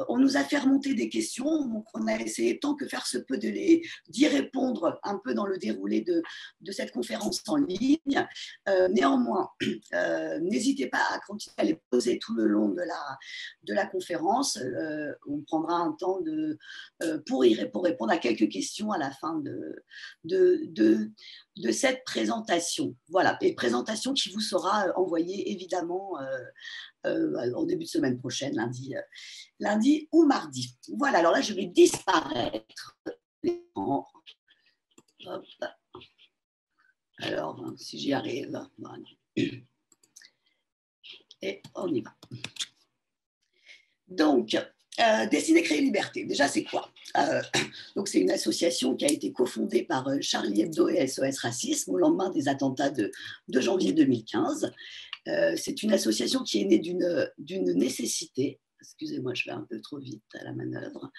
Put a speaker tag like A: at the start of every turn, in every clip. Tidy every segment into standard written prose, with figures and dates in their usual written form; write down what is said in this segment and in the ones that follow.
A: On nous a fait remonter des questions, donc on a essayé tant que faire se peut d'y répondre un peu dans le déroulé de cette conférence en ligne. Néanmoins, n'hésitez pas à continuer à les poser tout le long de la conférence. On prendra un temps pour répondre à quelques questions à la fin de cette présentation. Voilà, et présentation qui vous sera envoyée évidemment en début de semaine prochaine, lundi ou mardi. Voilà, alors là, je vais disparaître. Hop. Alors, si j'y arrive, voilà. Et on y va. Donc, Dessiner, créer, liberté. Déjà, c'est quoi? Donc, c'est une association qui a été cofondée par Charlie Hebdo et SOS Racisme au lendemain des attentats de janvier 2015. C'est une association qui est née d'une nécessité. Excusez-moi, je vais un peu trop vite à la manœuvre.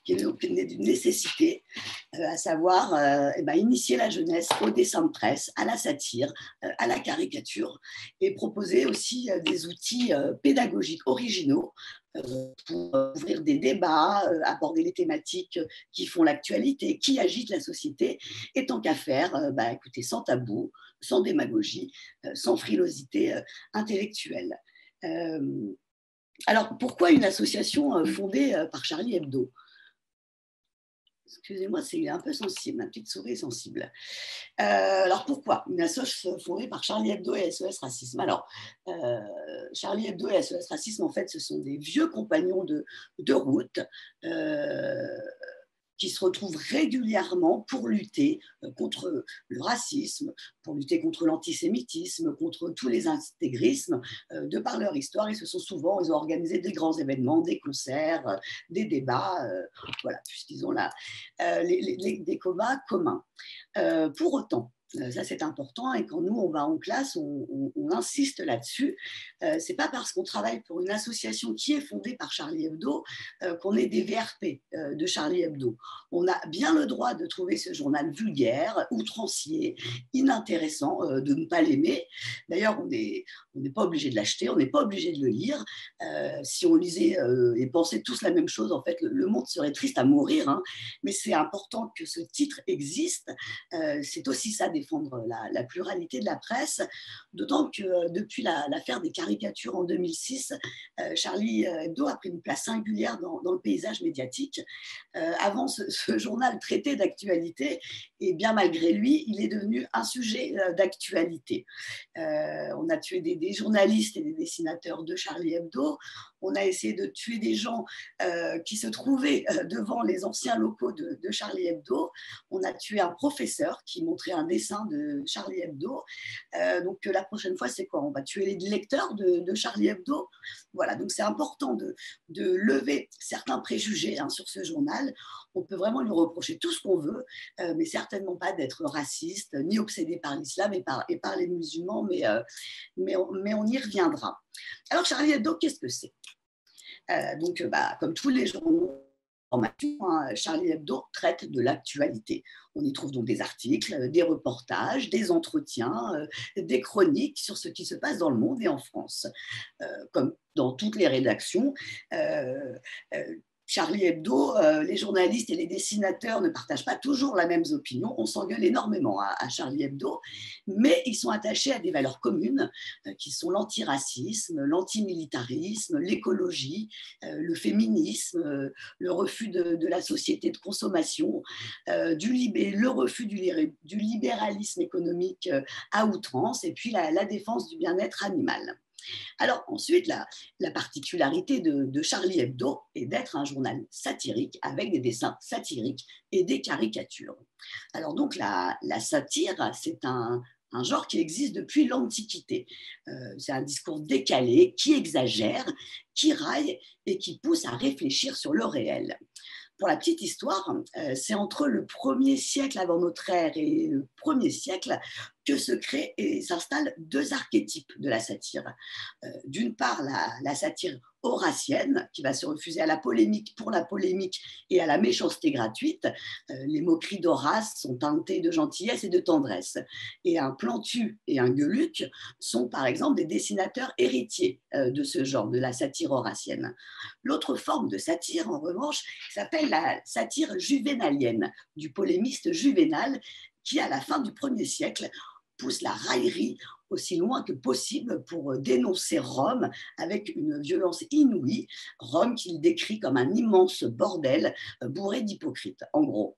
A: Qui est née d'une nécessité, à savoir initier la jeunesse au dessin de presse, à la satire, à la caricature, et proposer aussi des outils pédagogiques originaux pour ouvrir des débats, aborder les thématiques qui font l'actualité, qui agitent la société, et tant qu'à faire, écoutez, sans tabou, sans démagogie, sans frilosité intellectuelle. Alors, pourquoi une association fondée par Charlie Hebdo? Excusez-moi, c'est un peu sensible, ma petite souris est sensible. Alors pourquoi une association fondée par Charlie Hebdo et SOS Racisme? Alors, Charlie Hebdo et SOS Racisme, en fait, ce sont des vieux compagnons de route qui se retrouvent régulièrement pour lutter contre le racisme, pour lutter contre l'antisémitisme, contre tous les intégrismes de par leur histoire. Et ils ont organisé des grands événements, des concerts, des débats, voilà, puisqu'ils ont des combats communs. Pour autant, ça c'est important, et quand nous on va en classe, on insiste là-dessus. C'est pas parce qu'on travaille pour une association qui est fondée par Charlie Hebdo qu'on est des VRP de Charlie Hebdo. On a bien le droit de trouver ce journal vulgaire, outrancier, inintéressant, de ne pas l'aimer. D'ailleurs, on n'est pas obligé de l'acheter, on n'est pas obligé de le lire. Si on lisait et pensait tous la même chose, en fait, le monde serait triste à mourir, hein. Mais c'est important que ce titre existe. C'est aussi ça, défendre la pluralité de la presse, d'autant que depuis l'affaire des caricatures en 2006, Charlie Hebdo a pris une place singulière dans le paysage médiatique. Avant, ce journal traitait d'actualité, et bien malgré lui, il est devenu un sujet d'actualité. On a tué des journalistes et des dessinateurs de Charlie Hebdo. On a essayé de tuer des gens qui se trouvaient devant les anciens locaux de Charlie Hebdo. On a tué un professeur qui montrait un dessin de Charlie Hebdo. Donc la prochaine fois, c'est quoi? On va tuer les lecteurs de Charlie Hebdo. Voilà, donc c'est important de lever certains préjugés sur ce journal. On peut vraiment lui reprocher tout ce qu'on veut, mais certainement pas d'être raciste, ni obsédé par l'islam et par les musulmans, mais on y reviendra. Alors Charlie Hebdo, qu'est-ce que c'est? Donc, comme tous les journaux, Charlie Hebdo traite de l'actualité. On y trouve donc des articles, des reportages, des entretiens, des chroniques sur ce qui se passe dans le monde et en France. Comme dans toutes les rédactions, Charlie Hebdo, les journalistes et les dessinateurs ne partagent pas toujours la même opinion. On s'engueule énormément à Charlie Hebdo, mais ils sont attachés à des valeurs communes qui sont l'antiracisme, l'antimilitarisme, l'écologie, le féminisme, le refus de la société de consommation, le refus du libéralisme économique à outrance, et puis la défense du bien-être animal. Alors ensuite, la particularité de Charlie Hebdo est d'être un journal satirique avec des dessins satiriques et des caricatures. Alors donc la satire, c'est un genre qui existe depuis l'Antiquité. C'est un discours décalé, qui exagère, qui raille et qui pousse à réfléchir sur le réel. Pour la petite histoire, c'est entre le 1er siècle avant notre ère et le 1er siècle que se créent et s'installent deux archétypes de la satire. D'une part, la satire horacienne, qui va se refuser à la polémique pour la polémique et à la méchanceté gratuite. Les moqueries d'Horace sont teintées de gentillesse et de tendresse. Et un Plantu et un Gueuluc sont par exemple des dessinateurs héritiers de ce genre, de la satire horacienne. L'autre forme de satire, en revanche, s'appelle la satire juvénalienne, du polémiste Juvénal, qui, à la fin du 1er siècle, pousse la raillerie aussi loin que possible pour dénoncer Rome avec une violence inouïe, Rome qu'il décrit comme un immense bordel bourré d'hypocrites, en gros.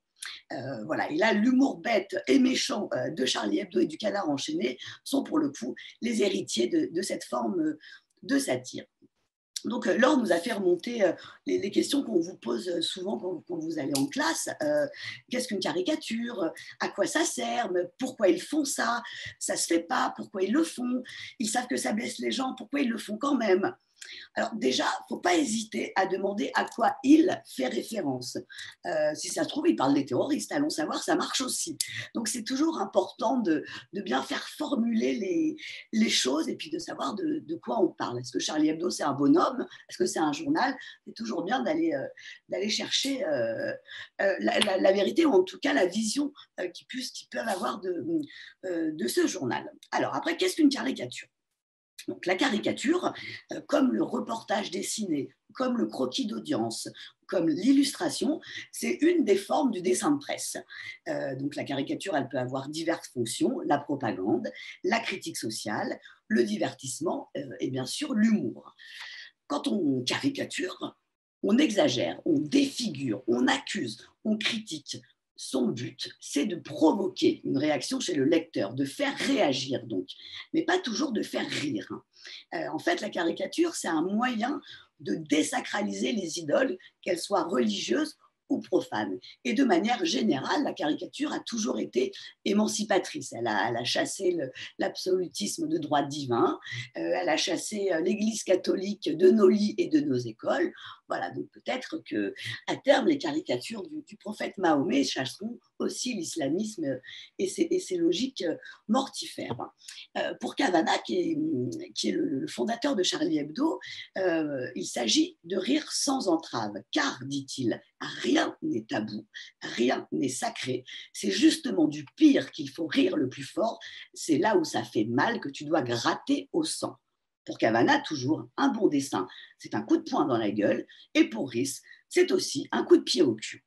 A: Voilà. Et là, l'humour bête et méchant de Charlie Hebdo et du Canard enchaîné sont pour le coup les héritiers de cette forme de satire. Donc, Laure nous a fait remonter les questions qu'on vous pose souvent quand vous allez en classe. Qu'est-ce qu'une caricature? À quoi ça sert? Pourquoi ils font ça? Ça ne se fait pas? Pourquoi ils le font? Ils savent que ça blesse les gens. Pourquoi ils le font quand même? Alors déjà, il ne faut pas hésiter à demander à quoi il fait référence. Si ça se trouve, il parle des terroristes, allons savoir, ça marche aussi. Donc c'est toujours important de bien faire formuler les choses et puis de savoir de quoi on parle. Est-ce que Charlie Hebdo, c'est un bonhomme? Est-ce que c'est un journal? C'est toujours bien d'aller chercher la vérité, ou en tout cas la vision qu'ils peuvent avoir de ce journal. Alors après, qu'est-ce qu'une caricature? Donc, la caricature, comme le reportage dessiné, comme le croquis d'audience, comme l'illustration, c'est une des formes du dessin de presse. Donc la caricature, elle peut avoir diverses fonctions, la propagande, la critique sociale, le divertissement et bien sûr l'humour. Quand on caricature, on exagère, on défigure, on accuse, on critique. Son but, c'est de provoquer une réaction chez le lecteur, de faire réagir donc, mais pas toujours de faire rire. En fait, la caricature, c'est un moyen de désacraliser les idoles, qu'elles soient religieuses ou profanes. Et de manière générale, la caricature a toujours été émancipatrice. Elle a chassé l'absolutisme de droit divin, elle a chassé l'Église catholique de nos lits et de nos écoles. Voilà, donc peut-être qu'à terme, les caricatures du prophète Mahomet chasseront aussi l'islamisme et ses logiques mortifères. Pour Cavana, qui est le fondateur de Charlie Hebdo, il s'agit de rire sans entrave, car, dit-il, rien n'est tabou, rien n'est sacré. C'est justement du pire qu'il faut rire le plus fort. C'est là où ça fait mal que tu dois gratter au sang. Pour Cavana, toujours, un bon dessin, c'est un coup de poing dans la gueule. Et pour Rhys, c'est aussi un coup de pied au cul.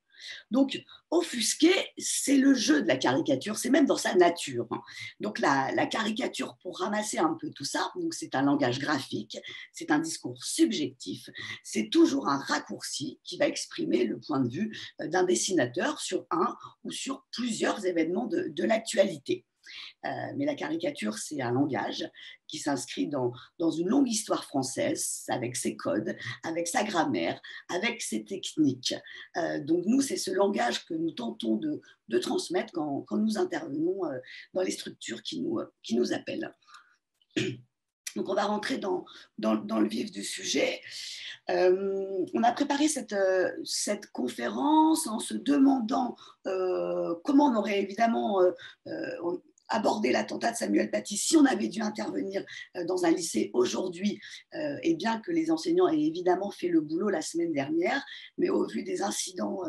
A: Donc, offusquer, c'est le jeu de la caricature, c'est même dans sa nature. Donc, la caricature, pour ramasser un peu tout ça, c'est un langage graphique, c'est un discours subjectif, c'est toujours un raccourci qui va exprimer le point de vue d'un dessinateur sur un ou sur plusieurs événements de l'actualité. Mais la caricature, c'est un langage qui s'inscrit dans une longue histoire française, avec ses codes, avec sa grammaire, avec ses techniques. Donc nous, c'est ce langage que nous tentons de transmettre quand nous intervenons dans les structures qui nous appellent. Donc on va rentrer dans le vif du sujet. On a préparé cette conférence en se demandant comment on aurait évidemment abordé l'attentat de Samuel Paty si on avait dû intervenir dans un lycée aujourd'hui, et bien que les enseignants aient évidemment fait le boulot la semaine dernière, mais au vu des incidents,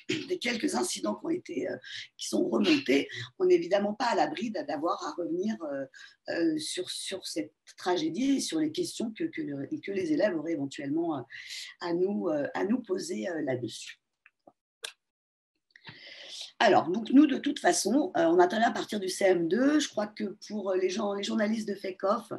A: des quelques incidents qui sont remontés, on n'est évidemment pas à l'abri d'avoir à revenir sur cette tragédie et sur les questions que les élèves auraient éventuellement à nous poser là-dessus. Alors, donc nous, de toute façon, on intervient à partir du CM2. Je crois que pour les journalistes de FECOF,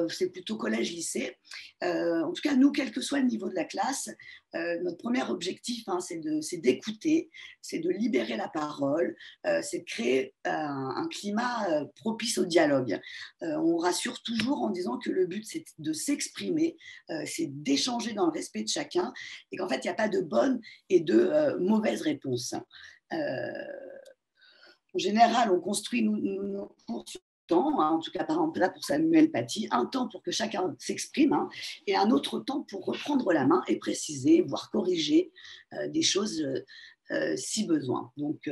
A: c'est plutôt collège-lycée. En tout cas, nous, quel que soit le niveau de la classe, notre premier objectif, c'est d'écouter, c'est de libérer la parole, c'est de créer un climat propice au dialogue. On rassure toujours en disant que le but, c'est de s'exprimer, c'est d'échanger dans le respect de chacun, et qu'en fait, il n'y a pas de bonne et de mauvaise réponse. En général, on construit nos cours sur temps, en tout cas par exemple là pour Samuel Paty, un temps pour que chacun s'exprime et un autre temps pour reprendre la main et préciser, voire corriger des choses si besoin. Donc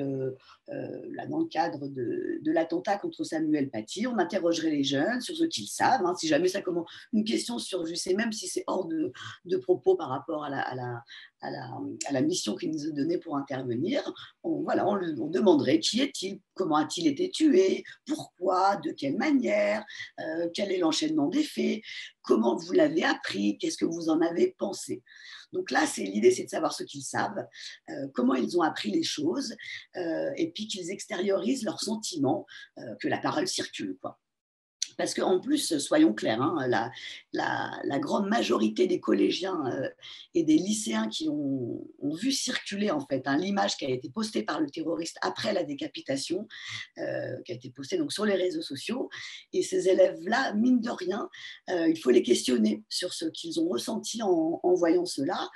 A: là, dans le cadre de l'attentat contre Samuel Paty, on interrogerait les jeunes sur ce qu'ils savent. Hein, si jamais ça commence une question sur, je sais même si c'est hors de propos par rapport à la mission qu'il nous a donnée pour intervenir, voilà, on demanderait qui est-il, comment a-t-il été tué, pourquoi, de quelle manière, quel est l'enchaînement des faits, comment vous l'avez appris, qu'est-ce que vous en avez pensé. Donc là, l'idée, c'est de savoir ce qu'ils savent, comment ils ont appris les choses, et puis qu'ils extériorisent leurs sentiments, que la parole circule, quoi. Parce qu'en plus, soyons clairs, hein, la grande majorité des collégiens et des lycéens qui ont vu circuler en fait l'image qui a été postée par le terroriste après la décapitation, qui a été postée donc, sur les réseaux sociaux, et ces élèves-là, mine de rien, il faut les questionner sur ce qu'ils ont ressenti en voyant cela.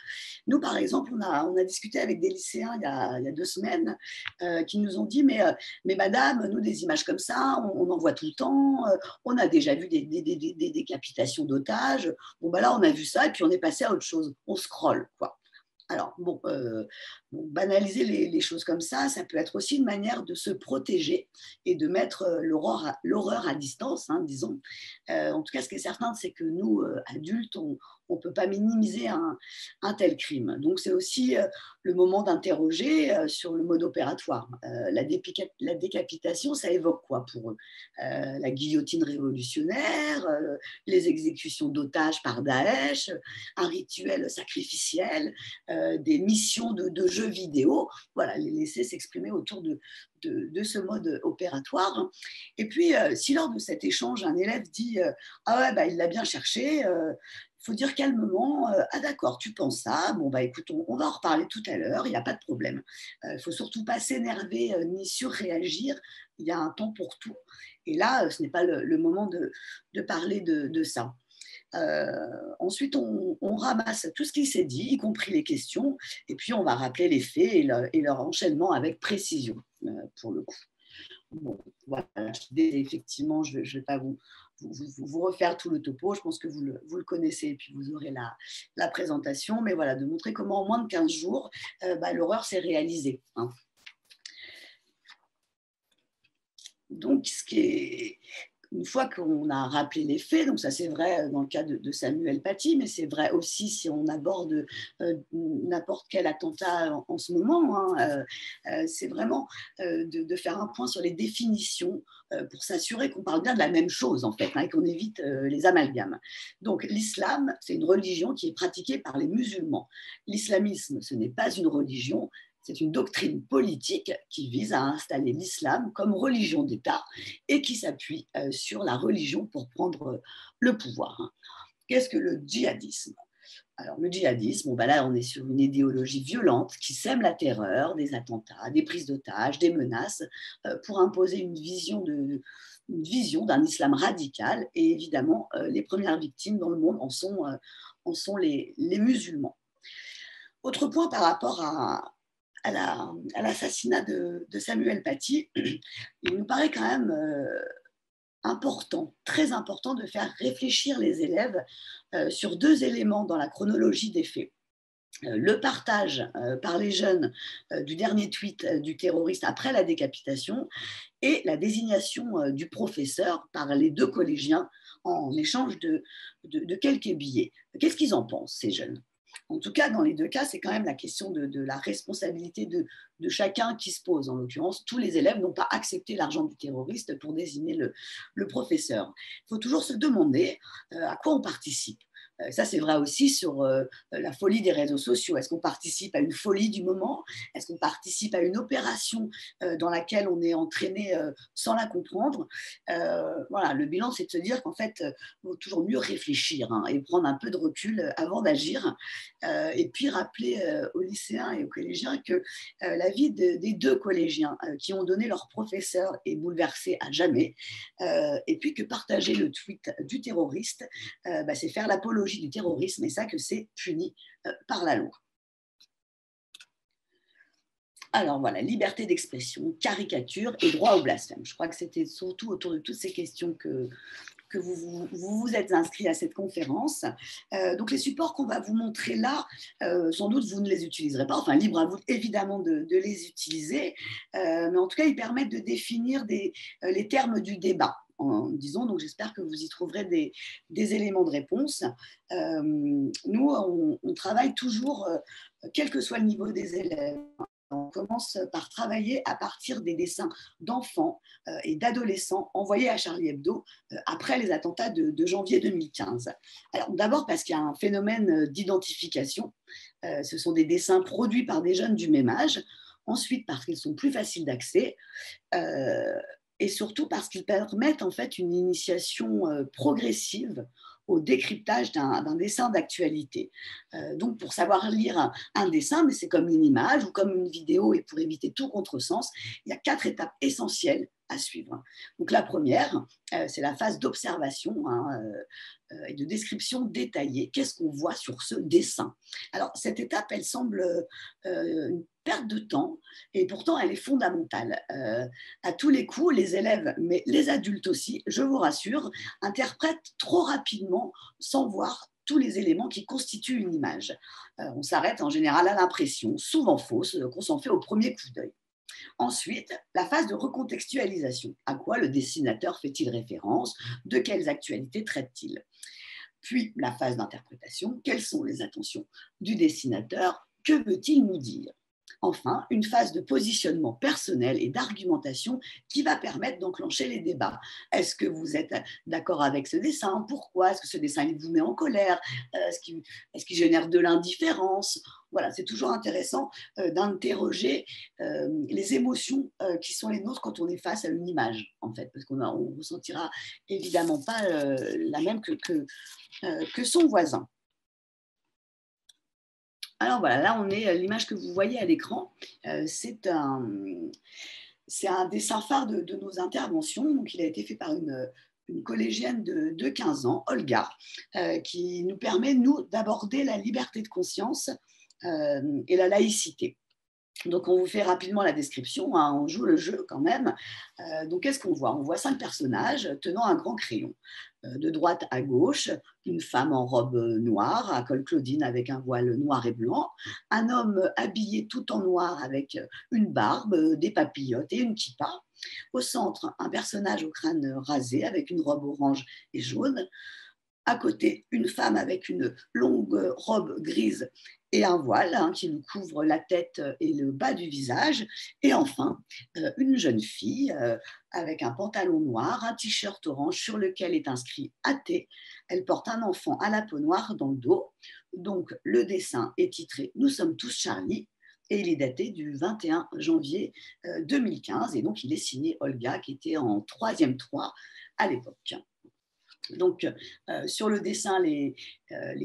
A: Nous, par exemple, on a discuté avec des lycéens il y a 2 semaines qui nous ont dit mais madame, nous, des images comme ça, on en voit tout le temps, on a déjà vu des décapitations d'otages. Bon, bah là, on a vu ça et puis on est passé à autre chose. On scrolle, quoi. Alors, bon, banaliser les choses comme ça peut être aussi une manière de se protéger et de mettre l'horreur à distance, hein, disons. En tout cas, ce qui est certain, c'est que nous, adultes, on ne peut pas minimiser un tel crime. Donc, c'est aussi le moment d'interroger sur le mode opératoire. La décapitation, ça évoque quoi pour eux? La guillotine révolutionnaire, les exécutions d'otages par Daesh, un rituel sacrificiel, des missions de jeux vidéo, voilà, les laisser s'exprimer autour de ce mode opératoire. Et puis, si lors de cet échange, un élève dit ah ouais, bah, il l'a bien cherché, il faut dire calmement ah d'accord, tu penses ça, bon bah écoute, on va en reparler tout à l'heure, il n'y a pas de problème. Il ne faut surtout pas s'énerver ni surréagir, il y a un temps pour tout. Et là, ce n'est pas le moment de parler de ça. Ensuite, on ramasse tout ce qui s'est dit, y compris les questions, et puis on va rappeler les faits et leur enchaînement avec précision, pour le coup. Bon, voilà, effectivement, je ne vais pas vous refaire tout le topo, je pense que vous le connaissez et puis vous aurez la présentation, mais voilà, de montrer comment en moins de 15 jours, l'horreur s'est réalisée. Hein. Donc, une fois qu'on a rappelé les faits, donc ça c'est vrai dans le cas de Samuel Paty, mais c'est vrai aussi si on aborde n'importe quel attentat en ce moment, hein, c'est vraiment de faire un point sur les définitions pour s'assurer qu'on parle bien de la même chose en fait, hein, et qu'on évite les amalgames. Donc l'islam, c'est une religion qui est pratiquée par les musulmans. L'islamisme, ce n'est pas une religion, c'est une doctrine politique qui vise à installer l'islam comme religion d'État et qui s'appuie sur la religion pour prendre le pouvoir. Qu'est-ce que le djihadisme? Alors, le djihadisme, là, on est sur une idéologie violente qui sème la terreur, des attentats, des prises d'otages, des menaces, pour imposer une vision d'un islam radical. Et évidemment, les premières victimes dans le monde en sont les musulmans. Autre point par rapport à l'assassinat de Samuel Paty, il nous paraît quand même important, très important, de faire réfléchir les élèves sur 2 éléments dans la chronologie des faits. Le partage par les jeunes du dernier tweet du terroriste après la décapitation et la désignation du professeur par les 2 collégiens en échange de quelques billets. Qu'est-ce qu'ils en pensent, ces jeunes? En tout cas, dans les 2 cas, c'est quand même la question de la responsabilité de chacun qui se pose. En l'occurrence, tous les élèves n'ont pas accepté l'argent du terroriste pour désigner le professeur. Il faut toujours se demander à quoi on participe. Ça, c'est vrai aussi sur la folie des réseaux sociaux. Est-ce qu'on participe à une folie du moment? Est-ce qu'on participe à une opération dans laquelle on est entraîné sans la comprendre? Voilà, le bilan, c'est de se dire qu'en fait, il vaut toujours mieux réfléchir, hein, et prendre un peu de recul avant d'agir. Et puis rappeler aux lycéens et aux collégiens que la vie des 2 collégiens qui ont donné leur professeur est bouleversée à jamais. Et puis que partager le tweet du terroriste, c'est faire l'apologie du terrorisme, et ça, que c'est puni par la loi. Alors voilà, liberté d'expression, caricature et droit au blasphème. Je crois que c'était surtout autour de toutes ces questions que vous êtes inscrit à cette conférence. Donc, les supports qu'on va vous montrer là, sans doute, vous ne les utiliserez pas. Enfin, libre à vous, évidemment, de les utiliser. Mais en tout cas, ils permettent de définir les termes du débat. Disons, donc j'espère que vous y trouverez des éléments de réponse. Nous, on travaille toujours, quel que soit le niveau des élèves. On commence par travailler à partir des dessins d'enfants et d'adolescents envoyés à Charlie Hebdo après les attentats de janvier 2015. Alors d'abord parce qu'il y a un phénomène d'identification. Ce sont des dessins produits par des jeunes du même âge. Ensuite parce qu'ils sont plus faciles d'accès. Et surtout parce qu'ils permettent en fait une initiation progressive au décryptage d'un dessin d'actualité. Donc, pour savoir lire un dessin, mais c'est comme une image ou comme une vidéo, et pour éviter tout contresens, il y a 4 étapes essentielles à suivre. Donc, la première, c'est la phase d'observation et de description détaillée. Qu'est-ce qu'on voit sur ce dessin? Alors, cette étape, elle semble une perte de temps, et pourtant, elle est fondamentale. À tous les coups, les élèves, mais les adultes aussi, je vous rassure, interprètent trop rapidement sans voir tous les éléments qui constituent une image. On s'arrête en général à l'impression, souvent fausse, qu'on s'en fait au premier coup d'œil. Ensuite, la phase de recontextualisation. À quoi le dessinateur fait-il référence? De quelles actualités traite-t-il? Puis, la phase d'interprétation. Quelles sont les intentions du dessinateur? Que veut-il nous dire? Enfin, une phase de positionnement personnel et d'argumentation qui va permettre d'enclencher les débats. Est-ce que vous êtes d'accord avec ce dessin? Pourquoi? Est-ce que ce dessin il vous met en colère? Est-ce qu'il génère de l'indifférence? Voilà, c'est toujours intéressant d'interroger les émotions qui sont les nôtres quand on est face à une image, en fait, parce qu'on ne ressentira évidemment pas la même que son voisin. Alors voilà, là on est l'image que vous voyez à l'écran, c'est un dessin phare de nos interventions. Donc il a été fait par une collégienne de 15 ans, Olga, qui nous permet, nous, d'aborder la liberté de conscience et la laïcité. Donc, on vous fait rapidement la description, hein, on joue le jeu quand même. Donc, qu'est-ce qu'on voit? On voit 5 personnages tenant un grand crayon. De droite à gauche, une femme en robe noire, à col Claudine avec un voile noir et blanc, un homme habillé tout en noir avec une barbe, des papillotes et une kippa. Au centre, un personnage au crâne rasé avec une robe orange et jaune. À côté, une femme avec une longue robe grise et un voile qui lui couvre la tête et le bas du visage. Et enfin, une jeune fille avec un pantalon noir, un t-shirt orange sur lequel est inscrit athée. Elle porte un enfant à la peau noire dans le dos. Donc, le dessin est titré Nous sommes tous Charlie. Et il est daté du 21 janvier 2015. Et donc, il est signé Olga, qui était en 3e 3 à l'époque. Donc, sur le dessin, les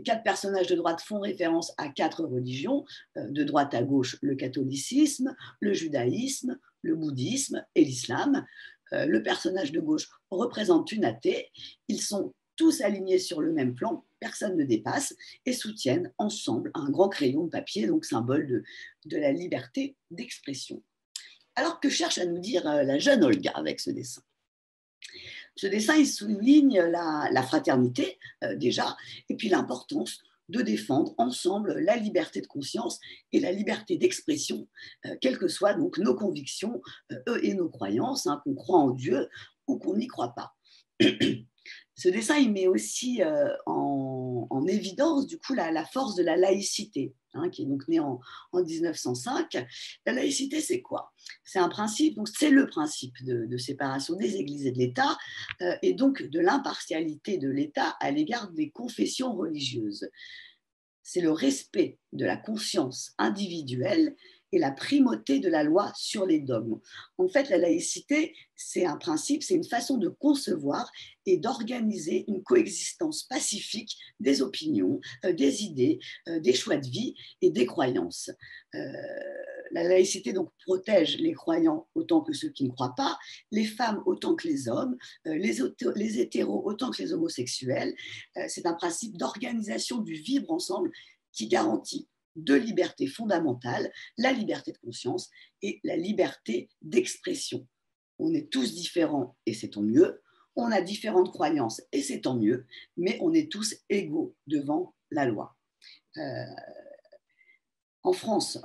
A: 4 personnages de droite font référence à 4 religions. De droite à gauche, le catholicisme, le judaïsme, le bouddhisme et l'islam. Le personnage de gauche représente une athée. Ils sont tous alignés sur le même plan, personne ne dépasse, et soutiennent ensemble un grand crayon de papier, donc symbole de la liberté d'expression. Alors, que cherche à nous dire la jeune Olga avec ce dessin? Ce dessin, il souligne la fraternité, déjà, et puis l'importance de défendre ensemble la liberté de conscience et la liberté d'expression, quelles que soient donc nos convictions et nos croyances, hein, qu'on croit en Dieu ou qu'on n'y croit pas. Ce dessin, il met aussi en évidence du coup la force de la laïcité, hein, qui est donc née en 1905. La laïcité, c'est quoi? C'est un principe, donc c'est le principe de séparation des églises et de l'État, et donc de l'impartialité de l'État à l'égard des confessions religieuses. C'est le respect de la conscience individuelle et la primauté de la loi sur les dogmes. En fait, la laïcité, c'est un principe, c'est une façon de concevoir et d'organiser une coexistence pacifique des opinions, des idées, des choix de vie et des croyances. La laïcité donc protège les croyants autant que ceux qui ne croient pas, les femmes autant que les hommes, les hétéros autant que les homosexuels. C'est un principe d'organisation du vivre ensemble qui garantit 2 libertés fondamentales, la liberté de conscience et la liberté d'expression. On est tous différents et c'est tant mieux. On a différentes croyances et c'est tant mieux, mais on est tous égaux devant la loi. Euh, En France,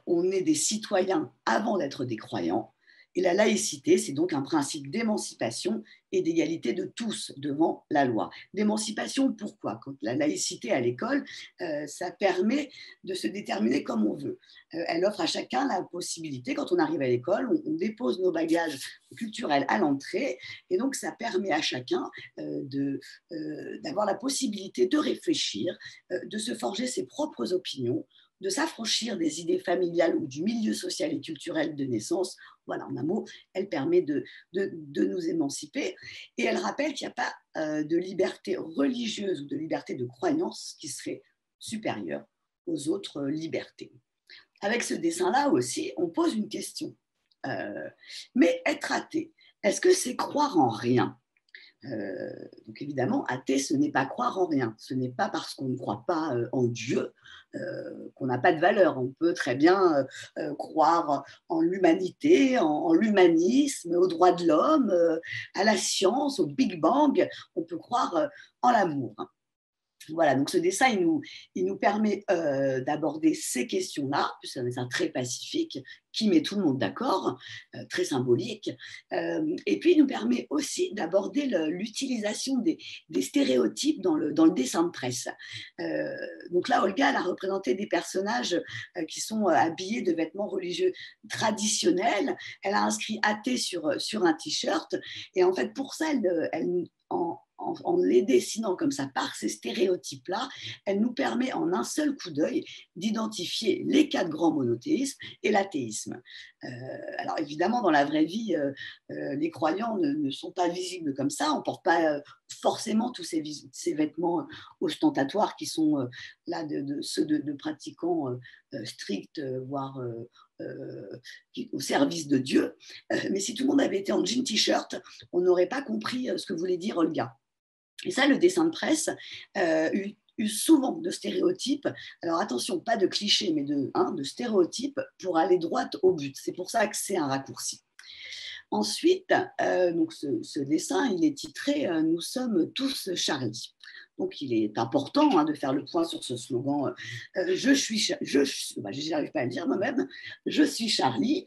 A: on est des citoyens avant d'être des croyants. Et la laïcité, c'est donc un principe d'émancipation et d'égalité de tous devant la loi. D'émancipation, pourquoi? Quand la laïcité à l'école, ça permet de se déterminer comme on veut. Elle offre à chacun la possibilité, quand on arrive à l'école, on dépose nos bagages culturels à l'entrée, et donc ça permet à chacun d'avoir la possibilité de réfléchir, de se forger ses propres opinions, de s'affranchir des idées familiales ou du milieu social et culturel de naissance. Voilà, en un mot, elle permet de nous émanciper et elle rappelle qu'il n'y a pas de liberté religieuse ou de liberté de croyance qui serait supérieure aux autres libertés. Avec ce dessin-là aussi, on pose une question. Mais être athée, est-ce que c'est croire en rien? Donc évidemment, athée, ce n'est pas croire en rien. Ce n'est pas parce qu'on ne croit pas en Dieu qu'on n'a pas de valeur. On peut très bien croire en l'humanité, en l'humanisme, aux droits de l'homme, à la science, au Big Bang. On peut croire en l'amour. Voilà, donc ce dessin, il nous permet d'aborder ces questions-là. C'est un dessin très pacifique qui met tout le monde d'accord, très symbolique. Et puis, il nous permet aussi d'aborder l'utilisation des stéréotypes dans le dessin de presse. Donc là, Olga, elle a représenté des personnages qui sont habillés de vêtements religieux traditionnels. Elle a inscrit athée sur un t-shirt. Et en fait, pour ça, en les dessinant comme ça par ces stéréotypes-là, elle nous permet en un seul coup d'œil d'identifier les quatre grands monothéismes et l'athéisme. Alors évidemment, dans la vraie vie, les croyants ne sont pas visibles comme ça. On ne porte pas forcément tous ces vêtements ostentatoires qui sont là ceux de pratiquants stricts, voire au service de Dieu. Mais si tout le monde avait été en jean t-shirt, on n'aurait pas compris ce que voulait dire Olga. Et ça, le dessin de presse use souvent de stéréotypes. Alors attention, pas de clichés, mais de stéréotypes pour aller droit au but. C'est pour ça que c'est un raccourci. Ensuite, donc ce dessin, il est titré Nous sommes tous Charlie. Donc, il est important de faire le point sur ce slogan. J'arrive pas à le dire moi-même. Je suis Charlie,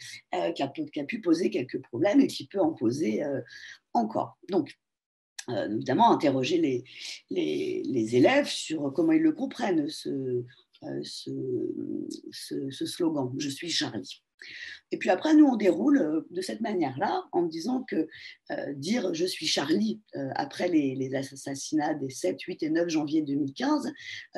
A: qui a pu poser quelques problèmes et qui peut en poser encore. Donc, notamment interroger les élèves sur comment ils le comprennent, ce slogan, je suis Charlie. Et puis après, nous, on déroule de cette manière-là, en disant que dire je suis Charlie après les assassinats des 7, 8 et 9 janvier 2015,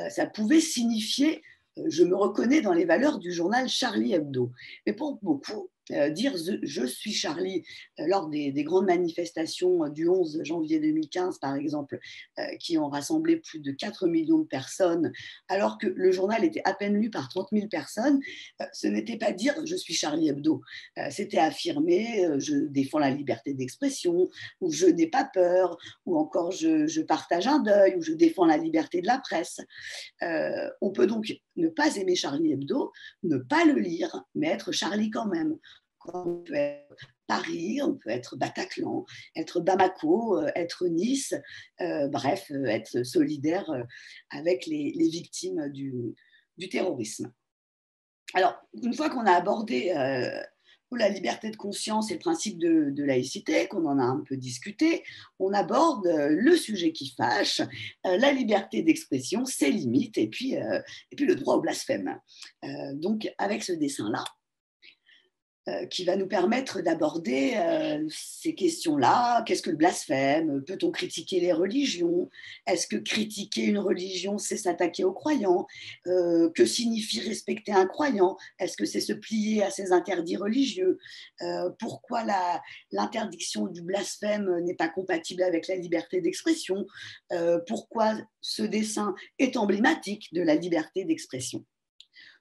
A: ça pouvait signifier je me reconnais dans les valeurs du journal Charlie Hebdo. Mais pour beaucoup, dire je suis Charlie lors des grandes manifestations du 11 janvier 2015, par exemple, qui ont rassemblé plus de 4 millions de personnes, alors que le journal était à peine lu par 30 000 personnes, ce n'était pas dire je suis Charlie Hebdo, c'était affirmer je défends la liberté d'expression, ou je n'ai pas peur, ou encore je partage un deuil, ou je défends la liberté de la presse. On peut donc ne pas aimer Charlie Hebdo, ne pas le lire, mais être Charlie quand même. On peut être Paris, on peut être Bataclan, être Bamako, être Nice, bref, être solidaire avec les victimes du terrorisme. Alors, une fois qu'on a abordé la liberté de conscience et le principe de laïcité, qu'on en a un peu discuté, on aborde le sujet qui fâche, la liberté d'expression, ses limites, et puis le droit au blasphème. Donc, avec ce dessin-là, qui va nous permettre d'aborder ces questions-là. Qu'est-ce que le blasphème? Peut-on critiquer les religions? Est-ce que critiquer une religion, c'est s'attaquer aux croyants? Que signifie respecter un croyant? Est-ce que c'est se plier à ses interdits religieux? Pourquoi l'interdiction du blasphème n'est pas compatible avec la liberté d'expression? Pourquoi ce dessin est emblématique de la liberté d'expression?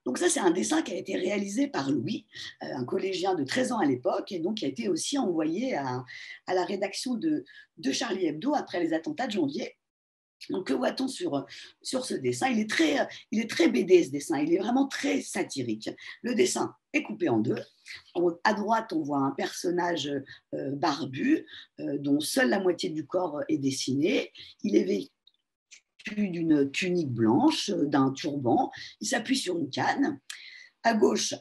A: Donc ça, c'est un dessin qui a été réalisé par Louis, un collégien de 13 ans à l'époque, et donc qui a été aussi envoyé à la rédaction de Charlie Hebdo après les attentats de janvier. Donc, que voit-on sur ce dessin? Il est très BD, ce dessin. Il est vraiment très satirique. Le dessin est coupé en deux. À droite, on voit un personnage barbu dont seule la moitié du corps est dessinée. Il est vêtu d'une tunique blanche, d'un turban. Il s'appuie sur une canne. À gauche,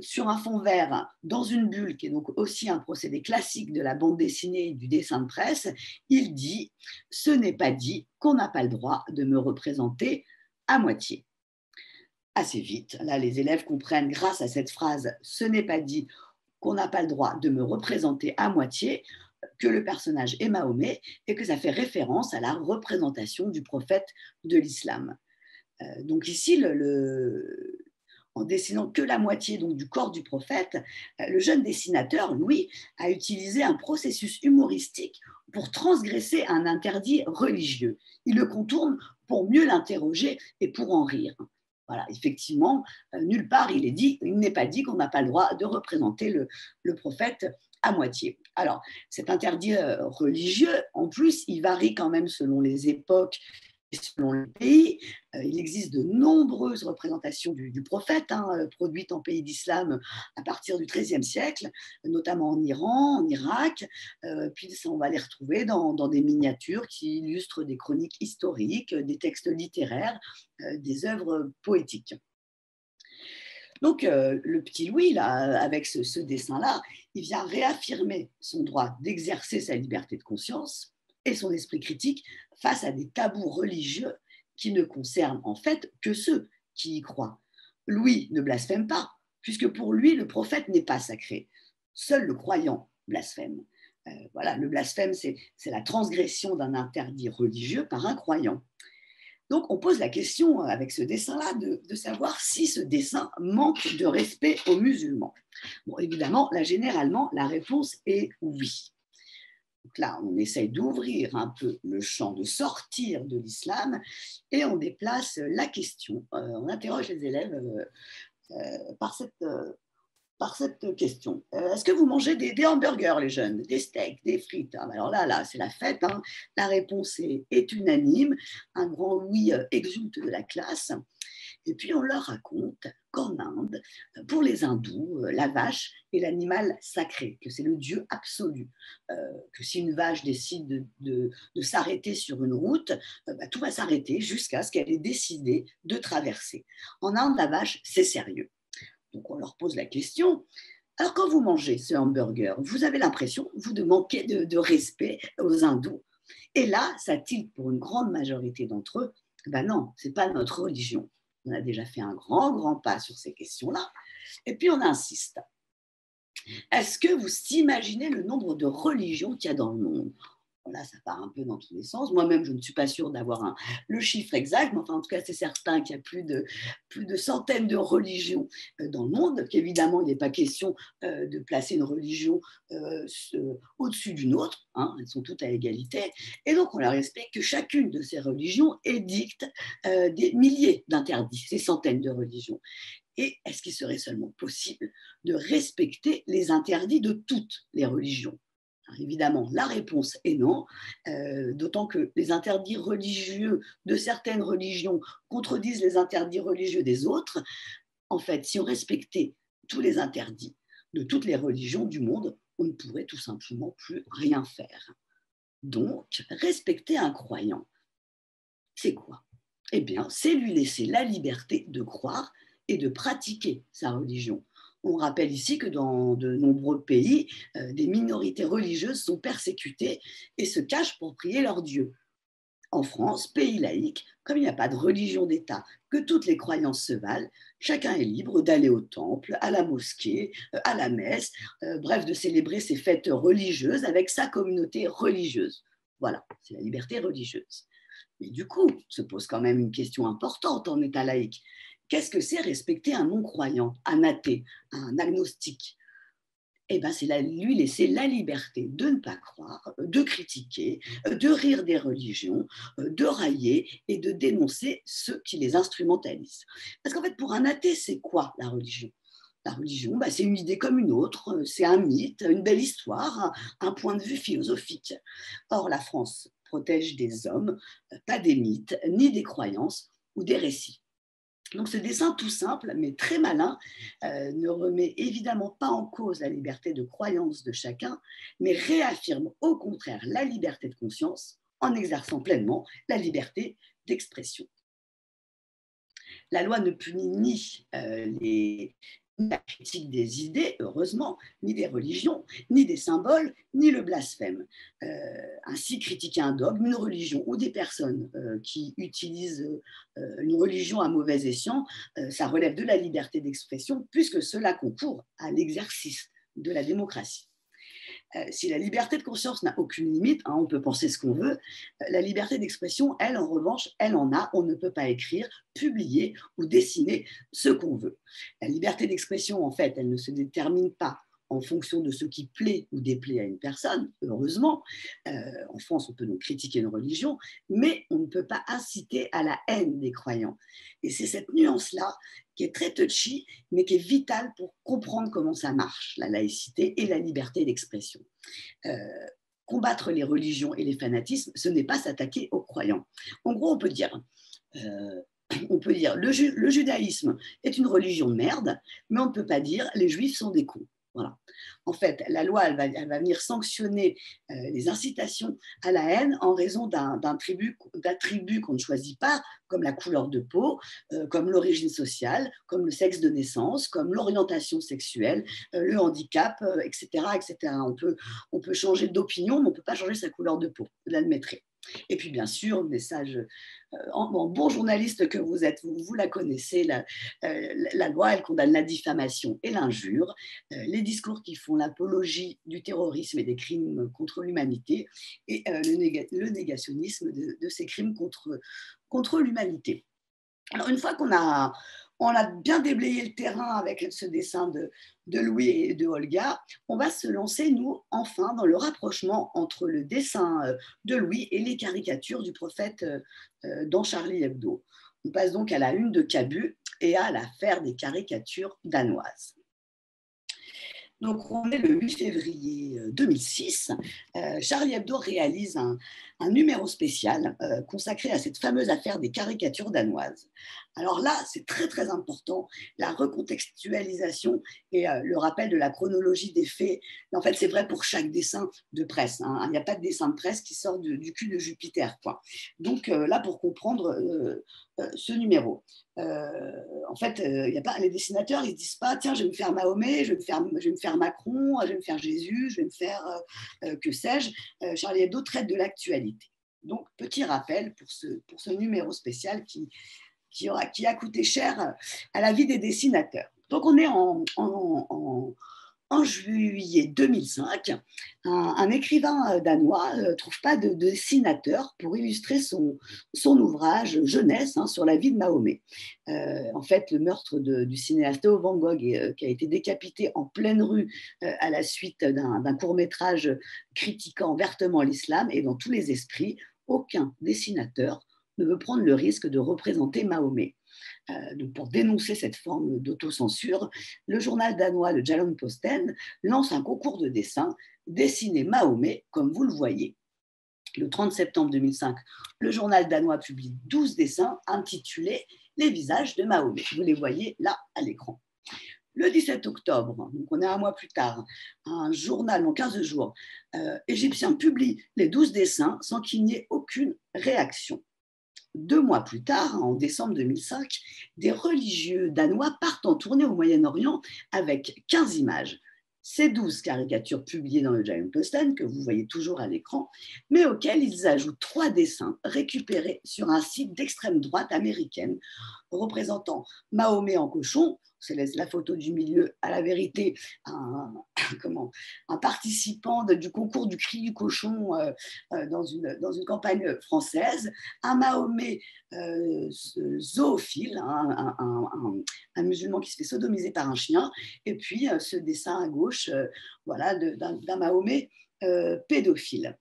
A: sur un fond vert, dans une bulle, qui est donc aussi un procédé classique de la bande dessinée et du dessin de presse, il dit « Ce n'est pas dit qu'on n'a pas le droit de me représenter à moitié ». Assez vite, là, les élèves comprennent grâce à cette phrase « Ce n'est pas dit qu'on n'a pas le droit de me représenter à moitié » que le personnage est Mahomet et que ça fait référence à la représentation du prophète de l'islam. Donc ici, en dessinant que la moitié donc, du corps du prophète, le jeune dessinateur, Louis, a utilisé un processus humoristique pour transgresser un interdit religieux. Il le contourne pour mieux l'interroger et pour en rire. Voilà, effectivement, nulle part il n'est pas dit qu'on n'a pas le droit de représenter le prophète à moitié. Alors, cet interdit religieux, en plus, il varie quand même selon les époques selon le pays. Il existe de nombreuses représentations du prophète produites en pays d'islam à partir du XIIIe siècle, notamment en Iran, en Irak. Puis ça, on va les retrouver dans des miniatures qui illustrent des chroniques historiques, des textes littéraires, des œuvres poétiques. Donc, le petit Louis, là, avec ce dessin-là, il vient réaffirmer son droit d'exercer sa liberté de conscience et son esprit critique face à des tabous religieux qui ne concernent en fait que ceux qui y croient. Louis ne blasphème pas, puisque pour lui, le prophète n'est pas sacré. Seul le croyant blasphème. Voilà, le blasphème, c'est la transgression d'un interdit religieux par un croyant. Donc, on pose la question avec ce dessin-là de savoir si ce dessin manque de respect aux musulmans. Bon, évidemment, là, généralement, la réponse est oui. Donc là, on essaye d'ouvrir un peu le champ, de sortir de l'islam et on déplace la question. On interroge les élèves par cette question. Est-ce que vous mangez des hamburgers, les jeunes, des steaks, des frites? Alors là, c'est la fête. La réponse est unanime. Un grand oui exulte de la classe. Et puis, on leur raconte qu'en Inde, pour les hindous, la vache est l'animal sacré, que c'est le dieu absolu, que si une vache décide de s'arrêter sur une route, tout va s'arrêter jusqu'à ce qu'elle ait décidé de traverser. En Inde, la vache, c'est sérieux. Donc, on leur pose la question. Alors, quand vous mangez ce hamburger, vous avez l'impression, vous, de manquer de respect aux hindous. Et là, ça tilte pour une grande majorité d'entre eux. Ben non, ce n'est pas notre religion. On a déjà fait un grand pas sur ces questions-là. Et puis, on insiste. Est-ce que vous imaginez le nombre de religions qu'il y a dans le monde? Là, ça part un peu dans tous les sens. Moi-même, je ne suis pas sûre d'avoir le chiffre exact, mais enfin, en tout cas, c'est certain qu'il y a plus de centaines de religions dans le monde, qu'évidemment, il n'est pas question de placer une religion au-dessus d'une autre. Elles sont toutes à égalité. Et donc, on leur explique que chacune de ces religions édicte des milliers d'interdits, ces centaines de religions. Et est-ce qu'il serait seulement possible de respecter les interdits de toutes les religions? Alors évidemment, la réponse est non, d'autant que les interdits religieux de certaines religions contredisent les interdits religieux des autres. En fait, si on respectait tous les interdits de toutes les religions du monde, on ne pourrait tout simplement plus rien faire. Donc, respecter un croyant, c'est quoi? Eh bien, c'est lui laisser la liberté de croire et de pratiquer sa religion. On rappelle ici que dans de nombreux pays, des minorités religieuses sont persécutées et se cachent pour prier leur Dieu. En France, pays laïque, comme il n'y a pas de religion d'État, que toutes les croyances se valent, chacun est libre d'aller au temple, à la mosquée, à la messe, bref, de célébrer ses fêtes religieuses avec sa communauté religieuse. Voilà, c'est la liberté religieuse. Mais du coup, se pose quand même une question importante en État laïque. Qu'est-ce que c'est respecter un non-croyant, un athée, un agnostique? Eh bien, c'est lui laisser la liberté de ne pas croire, de critiquer, de rire des religions, de railler et de dénoncer ceux qui les instrumentalisent. Parce qu'en fait, pour un athée, c'est quoi la religion? La religion, c'est une idée comme une autre, c'est un mythe, une belle histoire, un point de vue philosophique. Or, la France protège des hommes, pas des mythes, ni des croyances ou des récits. Donc ce dessin tout simple, mais très malin, ne remet évidemment pas en cause la liberté de croyance de chacun, mais réaffirme au contraire la liberté de conscience en exerçant pleinement la liberté d'expression. La loi ne punit ni la critique des idées, heureusement, ni des religions, ni des symboles, ni le blasphème. Ainsi, critiquer un dogme, une religion ou des personnes qui utilisent une religion à mauvais escient, ça relève de la liberté d'expression puisque cela concourt à l'exercice de la démocratie. Si la liberté de conscience n'a aucune limite, hein, on peut penser ce qu'on veut, la liberté d'expression, elle, en revanche, elle en a. On ne peut pas écrire, publier ou dessiner ce qu'on veut. La liberté d'expression, en fait, elle ne se détermine pas en fonction de ce qui plaît ou déplaît à une personne, heureusement. En France, on peut donc critiquer une religion, mais on ne peut pas inciter à la haine des croyants. Et c'est cette nuance-là qui est très touchy, mais qui est vitale pour comprendre comment ça marche, la laïcité et la liberté d'expression. Combattre les religions et les fanatismes, ce n'est pas s'attaquer aux croyants. En gros, on peut dire le judaïsme est une religion de merde, mais on ne peut pas dire les juifs sont des cons. Voilà. En fait, la loi, elle va venir sanctionner les incitations à la haine en raison d'attributs qu'on ne choisit pas, comme la couleur de peau, comme l'origine sociale, comme le sexe de naissance, comme l'orientation sexuelle, le handicap, etc., etc. On peut changer d'opinion, mais on ne peut pas changer sa couleur de peau, vous l'admettrez. Et puis, bien sûr, message en bon journaliste que vous êtes, vous la connaissez, la loi, elle condamne la diffamation et l'injure, les discours qui font l'apologie du terrorisme et des crimes contre l'humanité et le négationnisme de ces crimes contre l'humanité. Alors, une fois qu'on a bien déblayé le terrain avec ce dessin de Louis et de Olga, on va se lancer, nous, enfin, dans le rapprochement entre le dessin de Louis et les caricatures du prophète dans Charlie Hebdo. On passe donc à la une de Cabu et à l'affaire des caricatures danoises. Donc, on est le 8 février 2006. Charlie Hebdo réalise un numéro spécial consacré à cette fameuse affaire des caricatures danoises. Alors là, c'est très, très important, la recontextualisation et le rappel de la chronologie des faits. En fait, c'est vrai pour chaque dessin de presse. Hein. Il n'y a pas de dessin de presse qui sort du cul de Jupiter, quoi. Donc là, pour comprendre ce numéro. En fait, y a pas, les dessinateurs, ils ne se disent pas, tiens, je vais me faire Mahomet, je vais me faire Macron, je vais me faire Jésus, je vais me faire, que sais-je. Charlie Hebdo traite de l'actualité. Donc, petit rappel pour ce numéro spécial qui a coûté cher à la vie des dessinateurs. Donc, on est en juillet 2005, un écrivain danois ne trouve pas de dessinateur pour illustrer son ouvrage jeunesse sur la vie de Mahomet. En fait, le meurtre du cinéaste Theo Van Gogh, qui a été décapité en pleine rue à la suite d'un court-métrage critiquant vertement l'islam, et dans tous les esprits, aucun dessinateur ne veut prendre le risque de représenter Mahomet. Donc pour dénoncer cette forme d'autocensure, le journal danois, le Jyllands-Posten, lance un concours de dessin, Dessiner Mahomet, comme vous le voyez. Le 30 septembre 2005, le journal danois publie 12 dessins intitulés Les visages de Mahomet. Vous les voyez là à l'écran. Le 17 octobre, donc on est un mois plus tard, un journal en 15 jours égyptien publie les 12 dessins sans qu'il n'y ait aucune réaction. 2 mois plus tard, en décembre 2005, des religieux danois partent en tournée au Moyen-Orient avec 15 images. Ces 12 caricatures publiées dans le Jyllands-Posten, que vous voyez toujours à l'écran, mais auxquelles ils ajoutent 3 dessins récupérés sur un site d'extrême droite américaine représentant Mahomet en cochon. C'est la photo du milieu, à la vérité, un participant du concours du cri du cochon dans une campagne française, un Mahomet zoophile, un musulman qui se fait sodomiser par un chien, et puis ce dessin à gauche d'un Mahomet pédophile.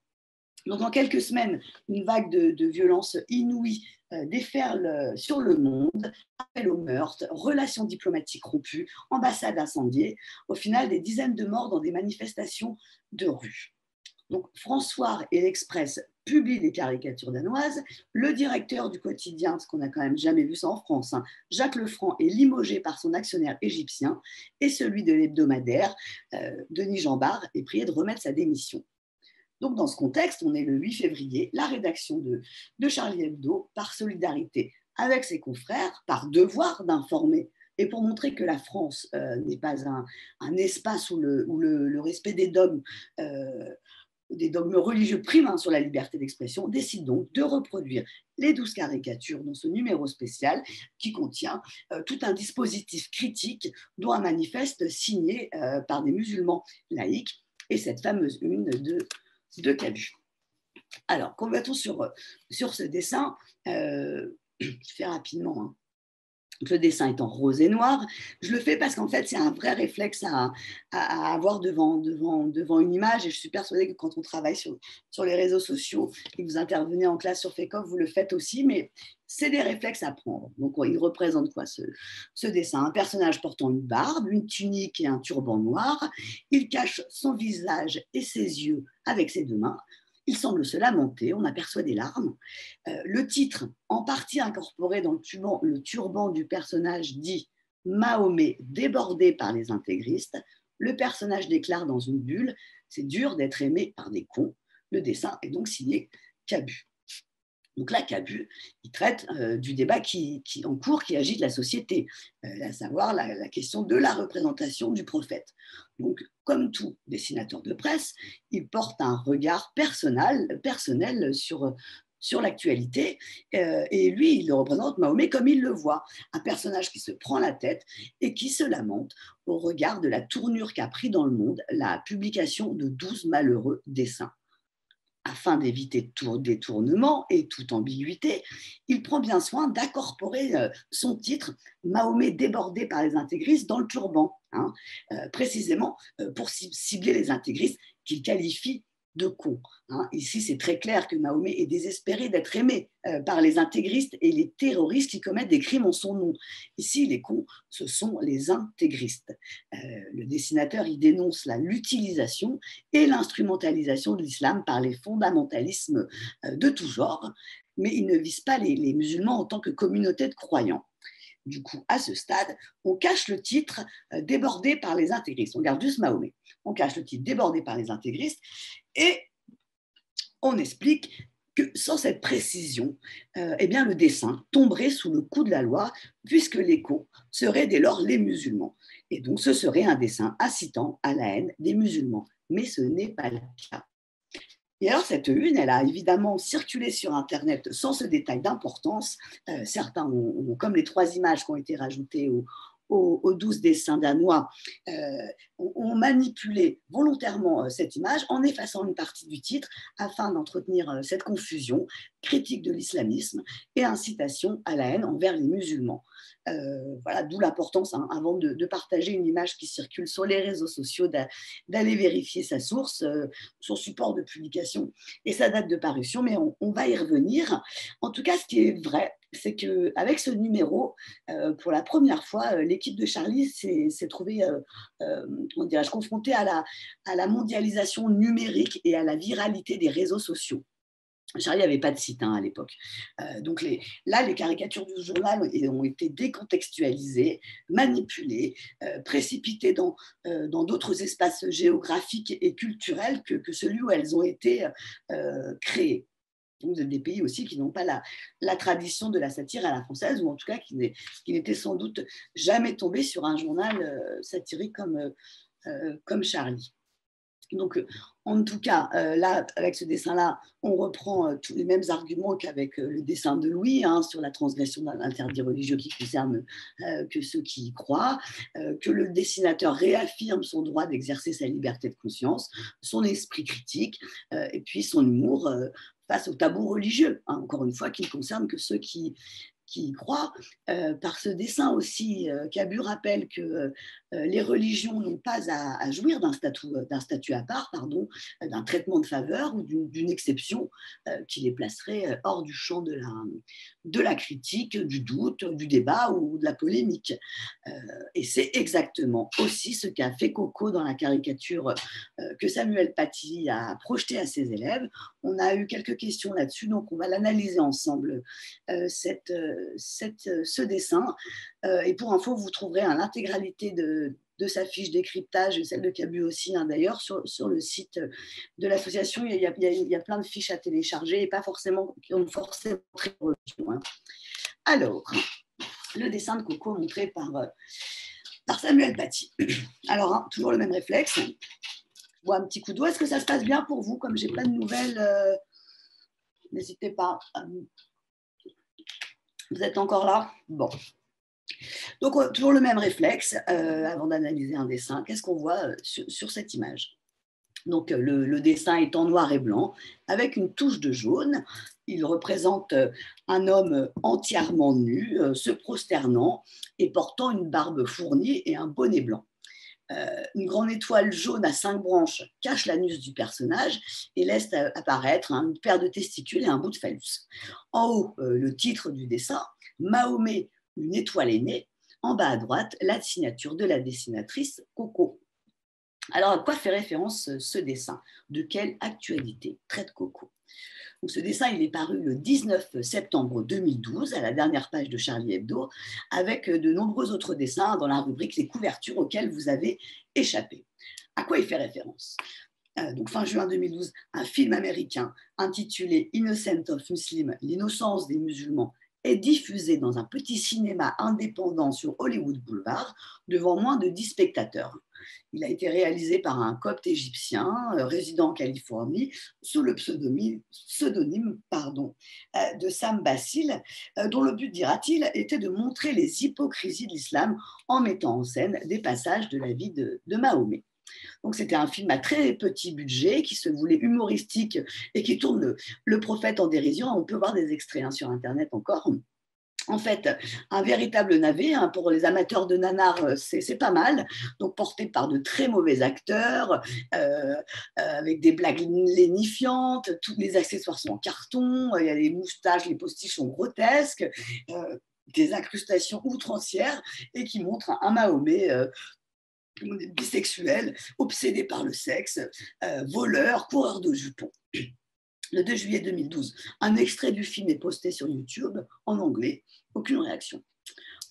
A: Donc, en quelques semaines, une vague de violence inouïe déferle sur le monde, appel au meurtre, relations diplomatiques rompues, ambassades incendiées, au final des dizaines de morts dans des manifestations de rue. Donc, François et l'Express publient les caricatures danoises. Le directeur du quotidien, parce qu'on n'a quand même jamais vu ça en France, hein, Jacques Lefranc, est limogé par son actionnaire égyptien, et celui de l'hebdomadaire, Denis Jambard, est prié de remettre sa démission. Donc, dans ce contexte, on est le 8 février, la rédaction de Charlie Hebdo, par solidarité avec ses confrères, par devoir d'informer, et pour montrer que la France n'est pas un espace où le respect des dogmes religieux prime sur la liberté d'expression, décide donc de reproduire les 12 caricatures dans ce numéro spécial qui contient tout un dispositif critique, dont un manifeste signé par des musulmans laïcs, et cette fameuse une de Cabu. Alors, combattons sur ce dessin. Je fais rapidement, hein. Le dessin est en rose et noir. Je le fais parce qu'en fait, c'est un vrai réflexe à avoir devant une image. Et je suis persuadée que quand on travaille sur les réseaux sociaux et que vous intervenez en classe sur FECOF, vous le faites aussi. Mais c'est des réflexes à prendre. Donc, il représente quoi ce dessin? Un personnage portant une barbe, une tunique et un turban noir. Il cache son visage et ses yeux avec ses deux mains. Il semble se lamenter, on aperçoit des larmes. Le titre, en partie incorporé dans le turban du personnage, dit « Mahomet débordé par les intégristes ». Le personnage déclare dans une bulle « C'est dur d'être aimé par des cons ». Le dessin est donc signé Cabu. Donc là, Cabu, il traite du débat en cours qui agite la société, à savoir la question de la représentation du prophète. Donc, comme tout dessinateur de presse, il porte un regard personnel sur l'actualité, et lui, il le représente, Mahomet, comme il le voit, un personnage qui se prend la tête et qui se lamente au regard de la tournure qu'a pris dans le monde la publication de 12 malheureux dessins. Afin d'éviter tout détournement et toute ambiguïté, il prend bien soin d'incorporer son titre « Mahomet débordé par les intégristes » dans le turban, hein, précisément pour cibler les intégristes qu'il qualifie de cons. Hein. Ici, c'est très clair que Mahomet est désespéré d'être aimé par les intégristes et les terroristes qui commettent des crimes en son nom. Ici, les cons, ce sont les intégristes. Le dessinateur y dénonce l'utilisation et l'instrumentalisation de l'islam par les fondamentalismes de tout genre, mais il ne vise pas les musulmans en tant que communauté de croyants. Du coup, à ce stade, on cache le titre débordé par les intégristes. On garde juste Mahomet. On cache le titre débordé par les intégristes et on explique que sans cette précision, eh bien, le dessin tomberait sous le coup de la loi puisque les cons seraient dès lors les musulmans. Et donc, ce serait un dessin incitant à la haine des musulmans. Mais ce n'est pas le cas. Et alors, cette une, elle a évidemment circulé sur Internet sans ce détail d'importance. Certains comme les 3 images qui ont été rajoutées aux 12 dessins danois, ont manipulé volontairement cette image en effaçant une partie du titre afin d'entretenir cette confusion, critique de l'islamisme et incitation à la haine envers les musulmans. Voilà, d'où l'importance, hein, avant de partager une image qui circule sur les réseaux sociaux, d'aller vérifier sa source, son support de publication et sa date de parution, mais on va y revenir. En tout cas, ce qui est vrai, c'est qu'avec ce numéro, pour la première fois, l'équipe de Charlie s'est trouvée confrontée à la mondialisation numérique et à la viralité des réseaux sociaux. Charlie n'avait pas de site, hein, à l'époque. Donc les caricatures du journal ont été décontextualisées, manipulées, précipitées dans d'autres espaces géographiques et culturels que celui où elles ont été créées. Donc, des pays aussi qui n'ont pas la tradition de la satire à la française, ou en tout cas qui n'étaient sans doute jamais tombés sur un journal satirique comme Charlie. Donc, en tout cas, là, avec ce dessin-là, on reprend tous les mêmes arguments qu'avec le dessin de Louis, hein, sur la transgression d'un interdit religieux qui concerne que ceux qui y croient, que le dessinateur réaffirme son droit d'exercer sa liberté de conscience, son esprit critique, et puis son humour face au tabou religieux, hein, encore une fois, qui ne concerne que ceux qui qui y croient. Par ce dessin aussi, Cabu rappelle que les religions n'ont pas à jouir d'un statut à part, pardon, d'un traitement de faveur ou d'une exception qui les placerait hors du champ de la critique, du doute, du débat ou de la polémique. Et c'est exactement aussi ce qu'a fait Coco dans la caricature que Samuel Paty a projetée à ses élèves. On a eu quelques questions là-dessus, donc on va l'analyser ensemble, ce dessin. Et pour info, vous trouverez l'intégralité de sa fiche décryptage, et celle de Cabu aussi, hein, d'ailleurs, sur le site de l'association. Il y a plein de fiches à télécharger et pas forcément, qui ont forcément très religion, hein. Alors, le dessin de Coco montré par Samuel Paty. Alors, hein, toujours le même réflexe. Je bois un petit coup d'eau. Est-ce que ça se passe bien pour vous? Comme j'ai pas de nouvelles, n'hésitez pas. Vous êtes encore là? Bon. Donc, toujours le même réflexe avant d'analyser un dessin. Qu'est-ce qu'on voit sur cette image? Donc, le dessin est en noir et blanc, avec une touche de jaune. Il représente un homme entièrement nu, se prosternant et portant une barbe fournie et un bonnet blanc. Une grande étoile jaune à 5 branches cache l'anus du personnage et laisse apparaître une paire de testicules et un bout de phallus. En haut, le titre du dessin, Mahomet, une étoile est née. En bas à droite, la signature de la dessinatrice Coco. Alors, à quoi fait référence ce dessin? De quelle actualité traite Coco? Donc, ce dessin, il est paru le 19 septembre 2012, à la dernière page de Charlie Hebdo, avec de nombreux autres dessins dans la rubrique Les couvertures auxquelles vous avez échappé. À quoi il fait référence? Donc, fin juin 2012, un film américain intitulé Innocent of Muslims, l'innocence des musulmans, est diffusé dans un petit cinéma indépendant sur Hollywood Boulevard devant moins de 10 spectateurs. Il a été réalisé par un copte égyptien résident en Californie sous le pseudonyme de Sam Bassil, dont le but, dira-t-il, était de montrer les hypocrisies de l'islam en mettant en scène des passages de la vie de Mahomet. Donc, c'était un film à très petit budget qui se voulait humoristique et qui tourne le prophète en dérision. On peut voir des extraits sur Internet encore. En fait, un véritable navet, hein, pour les amateurs de nanar, c'est pas mal. Donc, porté par de très mauvais acteurs, avec des blagues lénifiantes, tous les accessoires sont en carton, il y a les moustaches, les postiches sont grotesques, des incrustations outrancières et qui montrent un Mahomet bisexuel, obsédé par le sexe, voleur, coureur de jupons. Le 2 juillet 2012, un extrait du film est posté sur YouTube en anglais, aucune réaction.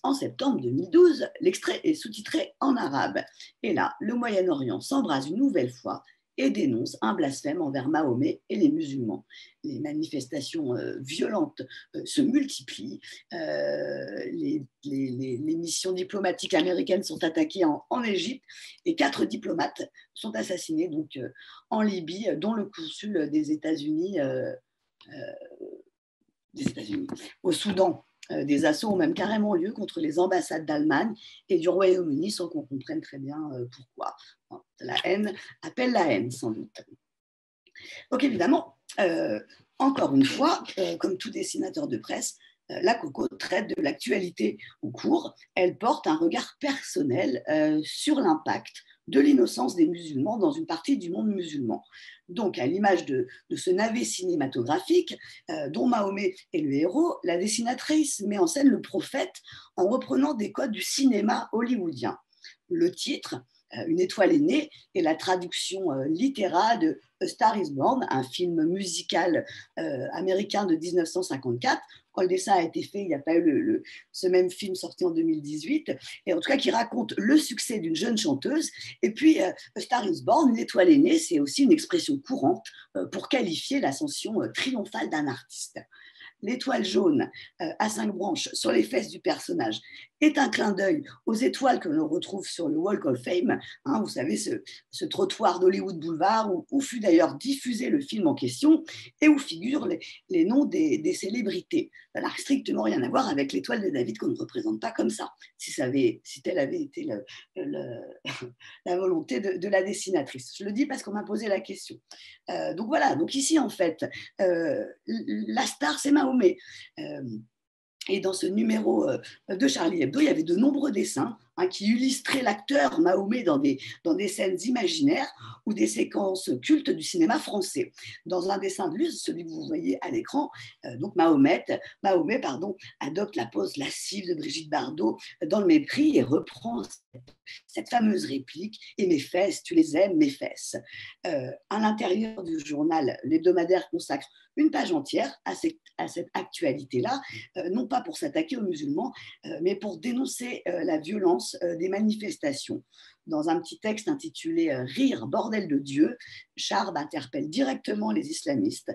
A: En septembre 2012, l'extrait est sous-titré en arabe. Et là, le Moyen-Orient s'embrase une nouvelle fois et dénonce un blasphème envers Mahomet et les musulmans. Les manifestations violentes se multiplient. Les missions diplomatiques américaines sont attaquées en Égypte et 4 diplomates sont assassinés donc, en Libye, dont le consul des États-Unis. Au Soudan, des assauts ont même carrément lieu contre les ambassades d'Allemagne et du Royaume-Uni sans qu'on comprenne très bien pourquoi. La haine appelle la haine, sans doute. Donc évidemment, encore une fois, comme tout dessinateur de presse, la Coco traite de l'actualité en cours. Elle porte un regard personnel sur l'impact de l'innocence des musulmans dans une partie du monde musulman. Donc, à l'image de ce navet cinématographique dont Mahomet est le héros, la dessinatrice met en scène le prophète en reprenant des codes du cinéma hollywoodien. Le titre, Une étoile est née, est la traduction littérale de A Star is Born, un film musical américain de 1954. Quand le dessin a été fait, il n'y a pas eu ce même film sorti en 2018, et en tout cas qui raconte le succès d'une jeune chanteuse. Et puis, A Star is Born, l'étoile est née, c'est aussi une expression courante pour qualifier l'ascension triomphale d'un artiste. L'étoile jaune à 5 branches sur les fesses du personnage est un clin d'œil aux étoiles que l'on retrouve sur le Walk of Fame, hein, vous savez, ce trottoir d'Hollywood Boulevard où fut d'ailleurs diffusé le film en question et où figurent les noms des célébrités. Ça n'a strictement rien à voir avec l'étoile de David qu'on ne représente pas comme ça, si telle avait été la volonté de la dessinatrice. Je le dis parce qu'on m'a posé la question. Donc voilà, donc ici en fait, la star c'est Mahomet. Et dans ce numéro de Charlie Hebdo, il y avait de nombreux dessins qui illustraient l'acteur Mahomet dans des scènes imaginaires ou des séquences cultes du cinéma français. Dans un dessin de lui, celui que vous voyez à l'écran, donc Mahomet adopte la pose lascive de Brigitte Bardot dans Le Mépris et reprend cette fameuse réplique « Et mes fesses, tu les aimes, mes fesses ». À l'intérieur du journal, l'hebdomadaire consacre une page entière à cette actualité-là, non pas pour s'attaquer aux musulmans, mais pour dénoncer la violence des manifestations. Dans un petit texte intitulé Rire, bordel de Dieu, Charb interpelle directement les islamistes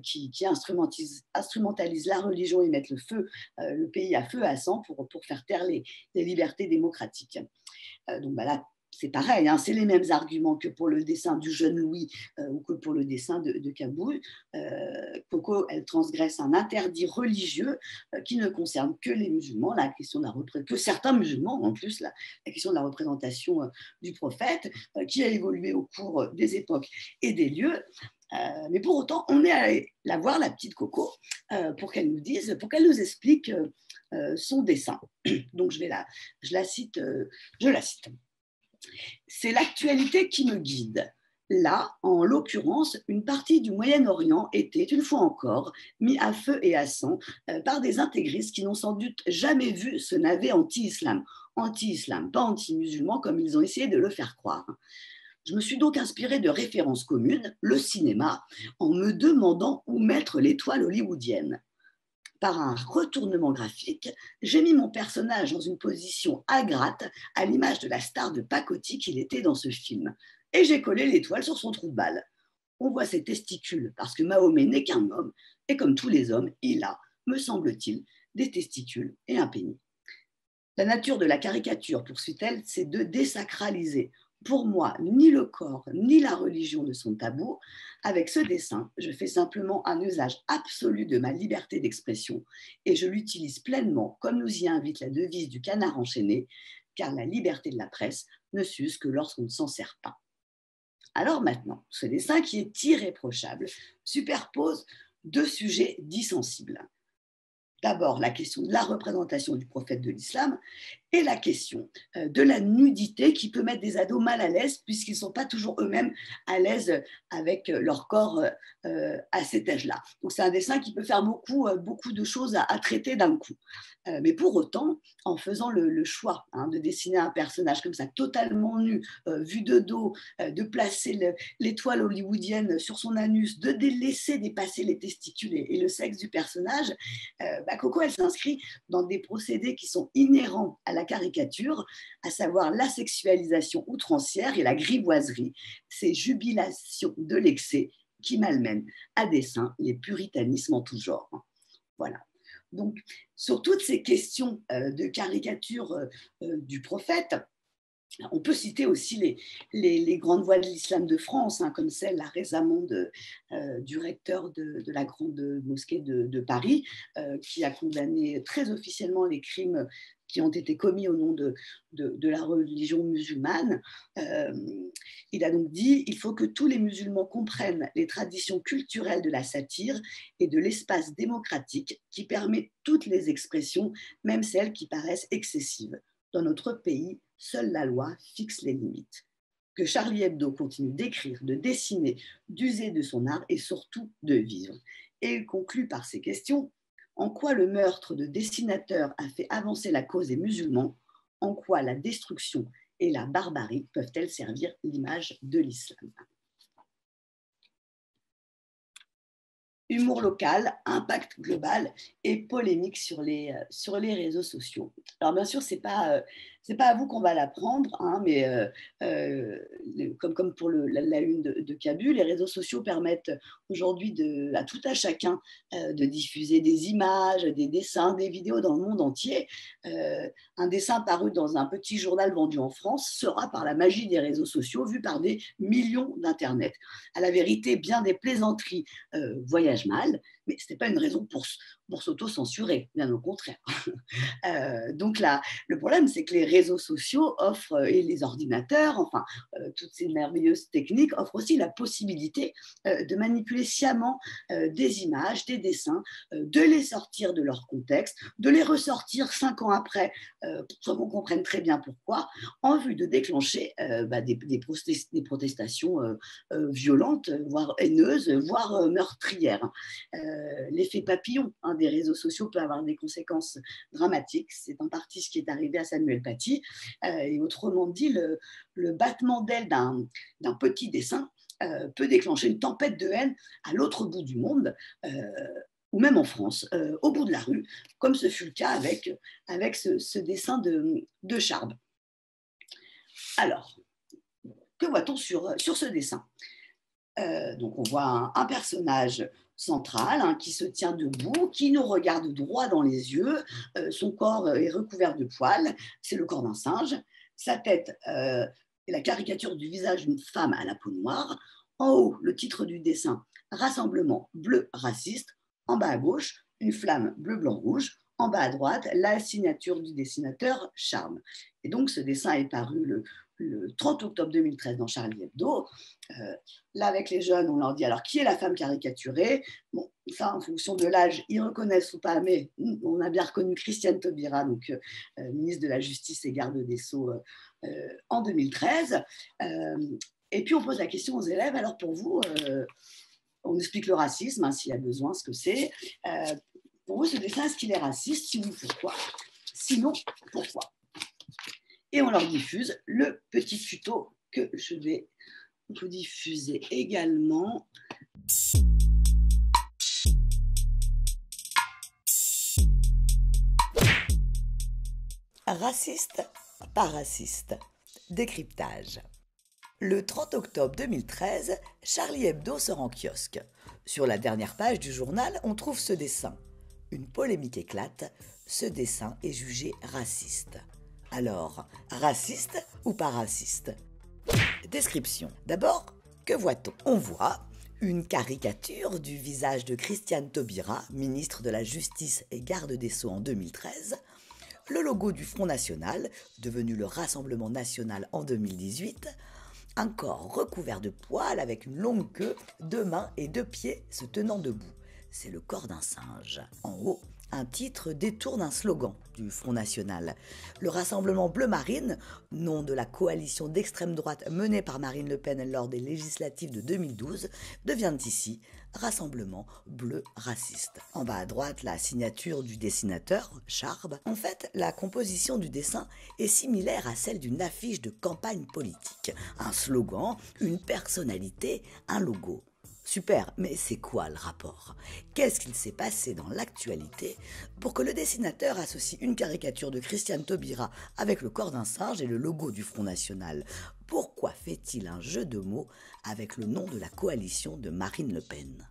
A: qui instrumentalisent la religion et mettent le pays à feu à sang pour faire taire les libertés démocratiques. Donc bah là, c'est pareil, c'est les mêmes arguments que pour le dessin du jeune Louis ou que pour le dessin de Kaboul. Coco, elle transgresse un interdit religieux qui ne concerne que les musulmans, la question de que certains musulmans en plus, la question de la représentation du prophète, qui a évolué au cours des époques et des lieux. Mais pour autant, on est allé la voir, la petite Coco, pour qu'elle nous explique son dessin. Donc je la cite. C'est l'actualité qui me guide. Là, en l'occurrence, une partie du Moyen-Orient était, une fois encore, mis à feu et à sang par des intégristes qui n'ont sans doute jamais vu ce navet anti-islam. Anti-islam, pas anti-musulman comme ils ont essayé de le faire croire. Je me suis donc inspirée de références communes, le cinéma, en me demandant où mettre l'étoile hollywoodienne. Par un retournement graphique, j'ai mis mon personnage dans une position à gratte, à l'image de la star de pacotille qu'il était dans ce film. Et j'ai collé l'étoile sur son trou de balle. On voit ses testicules parce que Mahomet n'est qu'un homme, et comme tous les hommes, il a, me semble-t-il, des testicules et un pénis. La nature de la caricature, poursuit-elle, c'est de désacraliser. Pour moi, ni le corps ni la religion ne sont tabous. Avec ce dessin, je fais simplement un usage absolu de ma liberté d'expression et je l'utilise pleinement, comme nous y invite la devise du canard enchaîné, car la liberté de la presse ne s'use que lorsqu'on ne s'en sert pas. Alors maintenant, ce dessin qui est irréprochable superpose deux sujets dits sensibles. D'abord, la question de la représentation du prophète de l'islam et la question de la nudité qui peut mettre des ados mal à l'aise puisqu'ils ne sont pas toujours eux-mêmes à l'aise avec leur corps à cet âge-là. Donc c'est un dessin qui peut faire beaucoup de choses à traiter d'un coup. Mais pour autant, en faisant le choix de dessiner un personnage comme ça, totalement nu, vu de dos, de placer l'étoile hollywoodienne sur son anus, de laisser dépasser les testicules et le sexe du personnage, Coco, elle s'inscrit dans des procédés qui sont inhérents à la caricature, à savoir la sexualisation outrancière et la grivoiserie, ces jubilations de l'excès qui malmènent à dessein les puritanismes en tout genre. Voilà. Donc, sur toutes ces questions de caricature du prophète, on peut citer aussi les grandes voix de l'islam de France, comme celle récemment du recteur de la grande mosquée de Paris, qui a condamné très officiellement les crimes qui ont été commis au nom de la religion musulmane. Il a donc dit « Il faut que tous les musulmans comprennent les traditions culturelles de la satire et de l'espace démocratique qui permet toutes les expressions, même celles qui paraissent excessives. Dans notre pays, seule la loi fixe les limites. » Que Charlie Hebdo continue d'écrire, de dessiner, d'user de son art et surtout de vivre. Et il conclut par ces questions. En quoi le meurtre de dessinateurs a fait avancer la cause des musulmans? En quoi la destruction et la barbarie peuvent-elles servir l'image de l'islam? Humour local, impact global et polémique sur les réseaux sociaux. Alors bien sûr, c'est pas à vous qu'on va l'apprendre, mais comme pour la une de Kaboul, les réseaux sociaux permettent aujourd'hui à tout à chacun de diffuser des images, des dessins, des vidéos dans le monde entier. Un dessin paru dans un petit journal vendu en France sera par la magie des réseaux sociaux vu par des millions d'Internet. À la vérité, bien des plaisanteries voyagent mal, Mais ce n'était pas une raison pour s'auto-censurer, bien au contraire. Donc là, le problème, c'est que les réseaux sociaux offrent, et les ordinateurs, enfin, toutes ces merveilleuses techniques offrent aussi la possibilité de manipuler sciemment des images, des dessins, de les sortir de leur contexte, de les ressortir 5 ans après, sans qu'on comprenne très bien pourquoi, en vue de déclencher des protestations violentes, voire haineuses, voire meurtrières. L'effet papillon des réseaux sociaux peut avoir des conséquences dramatiques. C'est en partie ce qui est arrivé à Samuel Paty. Et autrement dit, le battement d'aile d'un petit dessin peut déclencher une tempête de haine à l'autre bout du monde, ou même en France, au bout de la rue, comme ce fut le cas avec ce dessin de Charb. Alors, que voit-on sur ce dessin? Donc on voit un personnage central qui se tient debout, qui nous regarde droit dans les yeux. Son corps est recouvert de poils, c'est le corps d'un singe. Sa tête est la caricature du visage d'une femme à la peau noire. En haut, le titre du dessin, Rassemblement bleu raciste. En bas à gauche, une flamme bleu-blanc-rouge. En bas à droite, la signature du dessinateur Charme. Et donc ce dessin est paru le 30 octobre 2013 dans Charlie Hebdo. Là, avec les jeunes, on leur dit alors qui est la femme caricaturée? Bon, ça, en fonction de l'âge, ils reconnaissent ou pas, mais on a bien reconnu Christiane Taubira, donc ministre de la Justice et garde des Sceaux en 2013. Et puis, on pose la question aux élèves alors pour vous, on explique le racisme, s'il y a besoin, ce que c'est. Pour vous, ce dessin, est-ce qu'il est raciste? Si oui, pourquoi? Sinon, pourquoi? Et on leur diffuse le petit tuto que je vais vous diffuser également.
B: Raciste, pas raciste. Décryptage. Le 30 octobre 2013, Charlie Hebdo sort en kiosque. Sur la dernière page du journal, on trouve ce dessin. Une polémique éclate. Ce dessin est jugé raciste. Alors, raciste ou pas raciste? Description. D'abord, que voit-on? On voit une caricature du visage de Christiane Taubira, ministre de la Justice et garde des Sceaux en 2013, le logo du Front National, devenu le Rassemblement National en 2018, un corps recouvert de poils avec une longue queue, 2 mains et 2 pieds se tenant debout. C'est le corps d'un singe. En haut, un titre détourne un slogan du Front National. Le Rassemblement Bleu Marine, nom de la coalition d'extrême droite menée par Marine Le Pen lors des législatives de 2012, devient ici Rassemblement Bleu Raciste. En bas à droite, la signature du dessinateur, Charb. En fait, la composition du dessin est similaire à celle d'une affiche de campagne politique. Un slogan, une personnalité, un logo. Super, mais c'est quoi le rapport? Qu'est-ce qu'il s'est passé dans l'actualité pour que le dessinateur associe une caricature de Christiane Taubira avec le corps d'un singe et le logo du Front National? Pourquoi fait-il un jeu de mots avec le nom de la coalition de Marine Le Pen?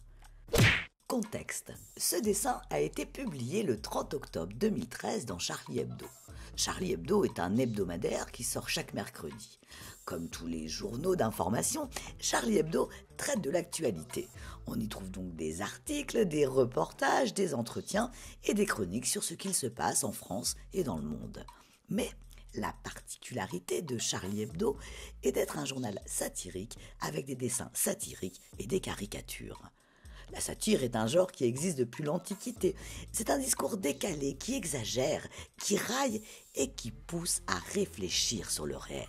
B: Contexte. Ce dessin a été publié le 30 octobre 2013 dans Charlie Hebdo. Charlie Hebdo est un hebdomadaire qui sort chaque mercredi. Comme tous les journaux d'information, Charlie Hebdo traite de l'actualité. On y trouve donc des articles, des reportages, des entretiens et des chroniques sur ce qu'il se passe en France et dans le monde. Mais la particularité de Charlie Hebdo est d'être un journal satirique avec des dessins satiriques et des caricatures. La satire est un genre qui existe depuis l'Antiquité. C'est un discours décalé qui exagère, qui raille et qui pousse à réfléchir sur le réel.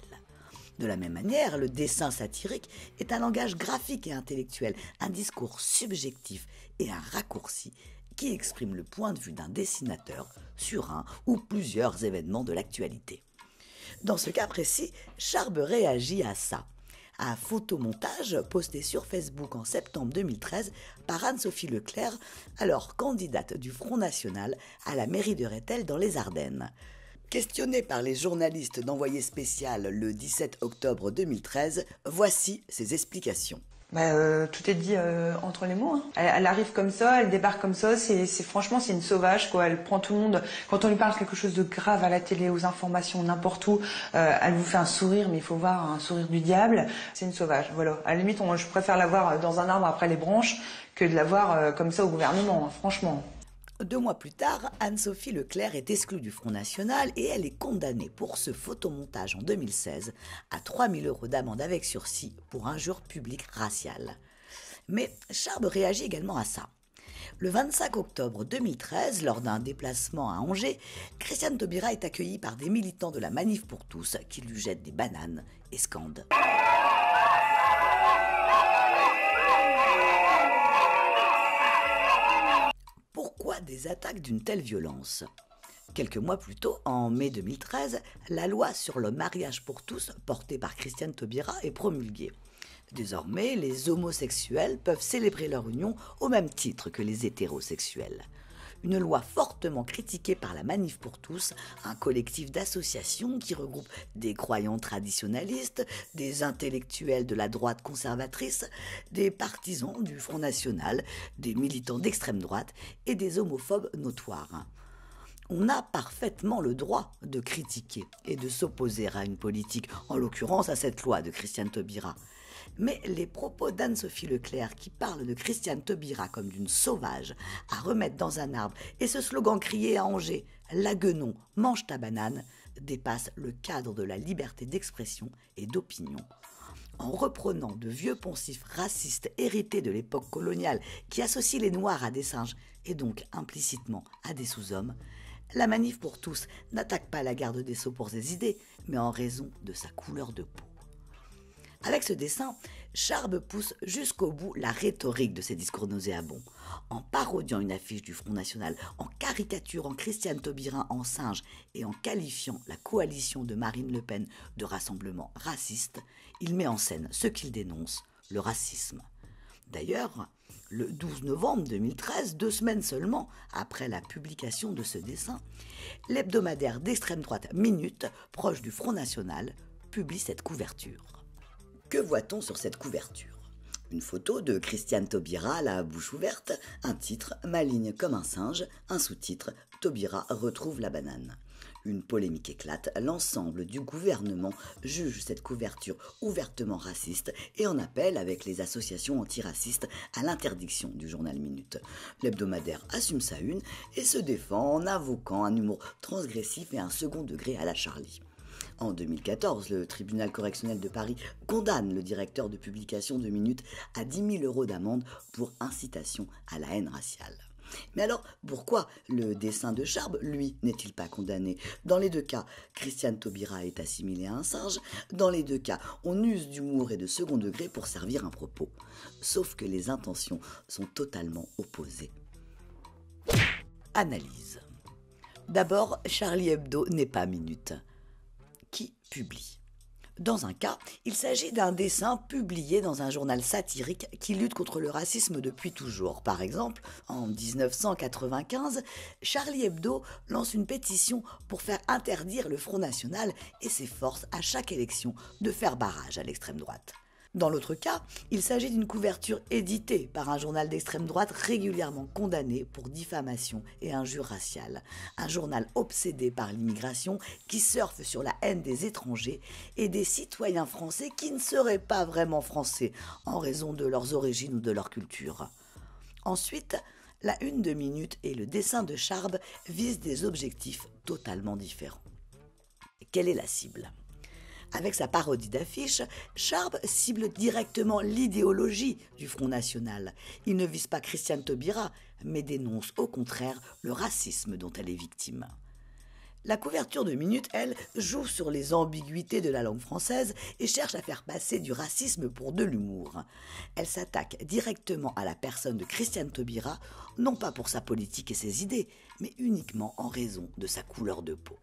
B: De la même manière, le dessin satirique est un langage graphique et intellectuel, un discours subjectif et un raccourci qui exprime le point de vue d'un dessinateur sur un ou plusieurs événements de l'actualité. Dans ce cas précis, Charb réagit à ça. Un photomontage posté sur Facebook en septembre 2013 par Anne-Sophie Leclerc, alors candidate du Front National à la mairie de Rethel dans les Ardennes. Questionnée par les journalistes d'Envoyé spécial le 17 octobre 2013, voici ses explications.
C: Tout est dit entre les mots. Hein. Elle arrive comme ça, elle débarque comme ça. Franchement, c'est une sauvage, quoi. Elle prend tout le monde. Quand on lui parle quelque chose de grave à la télé, aux informations, n'importe où, elle vous fait un sourire, mais il faut voir un sourire du diable. C'est une sauvage, voilà. À la limite, je préfère la voir dans un arbre après les branches que de la voir comme ça au gouvernement, hein, franchement.
B: 2 mois plus tard, Anne-Sophie Leclerc est exclue du Front National et elle est condamnée pour ce photomontage en 2016 à 3 000 € d'amende avec sursis pour injure publique raciale. Mais Charb réagit également à ça. Le 25 octobre 2013, lors d'un déplacement à Angers, Christiane Taubira est accueillie par des militants de la Manif pour tous qui lui jettent des bananes et scandent. Pourquoi des attaques d'une telle violence ? Quelques mois plus tôt, en mai 2013, la loi sur le mariage pour tous, portée par Christiane Taubira, est promulguée. Désormais, les homosexuels peuvent célébrer leur union au même titre que les hétérosexuels. Une loi fortement critiquée par la Manif pour tous, un collectif d'associations qui regroupe des croyants traditionnalistes, des intellectuels de la droite conservatrice, des partisans du Front National, des militants d'extrême droite et des homophobes notoires. On a parfaitement le droit de critiquer et de s'opposer à une politique, en l'occurrence à cette loi de Christiane Taubira. Mais les propos d'Anne-Sophie Leclerc qui parle de Christiane Taubira comme d'une sauvage à remettre dans un arbre et ce slogan crié à Angers « La guenon, mange ta banane » dépassent le cadre de la liberté d'expression et d'opinion. En reprenant de vieux poncifs racistes hérités de l'époque coloniale qui associent les Noirs à des singes et donc implicitement à des sous-hommes, la Manif pour tous n'attaque pas la garde des Sceaux pour ses idées, mais en raison de sa couleur de peau. Avec ce dessin, Charb pousse jusqu'au bout la rhétorique de ses discours nauséabonds. En parodiant une affiche du Front National, en caricaturant Christiane Taubira en singe et en qualifiant la coalition de Marine Le Pen de rassemblement raciste, il met en scène ce qu'il dénonce, le racisme. D'ailleurs, le 12 novembre 2013, 2 semaines seulement après la publication de ce dessin, l'hebdomadaire d'extrême droite Minute, proche du Front National, publie cette couverture. Que voit-on sur cette couverture ? Une photo de Christiane Taubira, la bouche ouverte, un titre « Maligne comme un singe », un sous-titre « Taubira retrouve la banane ». Une polémique éclate, l'ensemble du gouvernement juge cette couverture ouvertement raciste et en appelle avec les associations antiracistes à l'interdiction du journal Minute. L'hebdomadaire assume sa une et se défend en invoquant un humour transgressif et un second degré à la Charlie. En 2014, le tribunal correctionnel de Paris condamne le directeur de publication de Minute à 10 000 € d'amende pour incitation à la haine raciale. Mais alors, pourquoi le dessin de Charb, lui, n'est-il pas condamné ? Dans les 2 cas, Christiane Taubira est assimilée à un singe. Dans les 2 cas, on use d'humour et de second degré pour servir un propos. Sauf que les intentions sont totalement opposées. Analyse. D'abord, Charlie Hebdo n'est pas Minute. Qui publie ? Dans un cas, il s'agit d'un dessin publié dans un journal satirique qui lutte contre le racisme depuis toujours. Par exemple, en 1995, Charlie Hebdo lance une pétition pour faire interdire le Front National et s'efforce à chaque élection de faire barrage à l'extrême droite. Dans l'autre cas, il s'agit d'une couverture éditée par un journal d'extrême droite régulièrement condamné pour diffamation et injures raciales. Un journal obsédé par l'immigration qui surfe sur la haine des étrangers et des citoyens français qui ne seraient pas vraiment français en raison de leurs origines ou de leur culture. Ensuite, la une de Minute et le dessin de Charb visent des objectifs totalement différents. Quelle est la cible ? Avec sa parodie d'affiche, Charb cible directement l'idéologie du Front National. Il ne vise pas Christiane Taubira, mais dénonce au contraire le racisme dont elle est victime. La couverture de Minute, elle, joue sur les ambiguïtés de la langue française et cherche à faire passer du racisme pour de l'humour. Elle s'attaque directement à la personne de Christiane Taubira, non pas pour sa politique et ses idées, mais uniquement en raison de sa couleur de peau.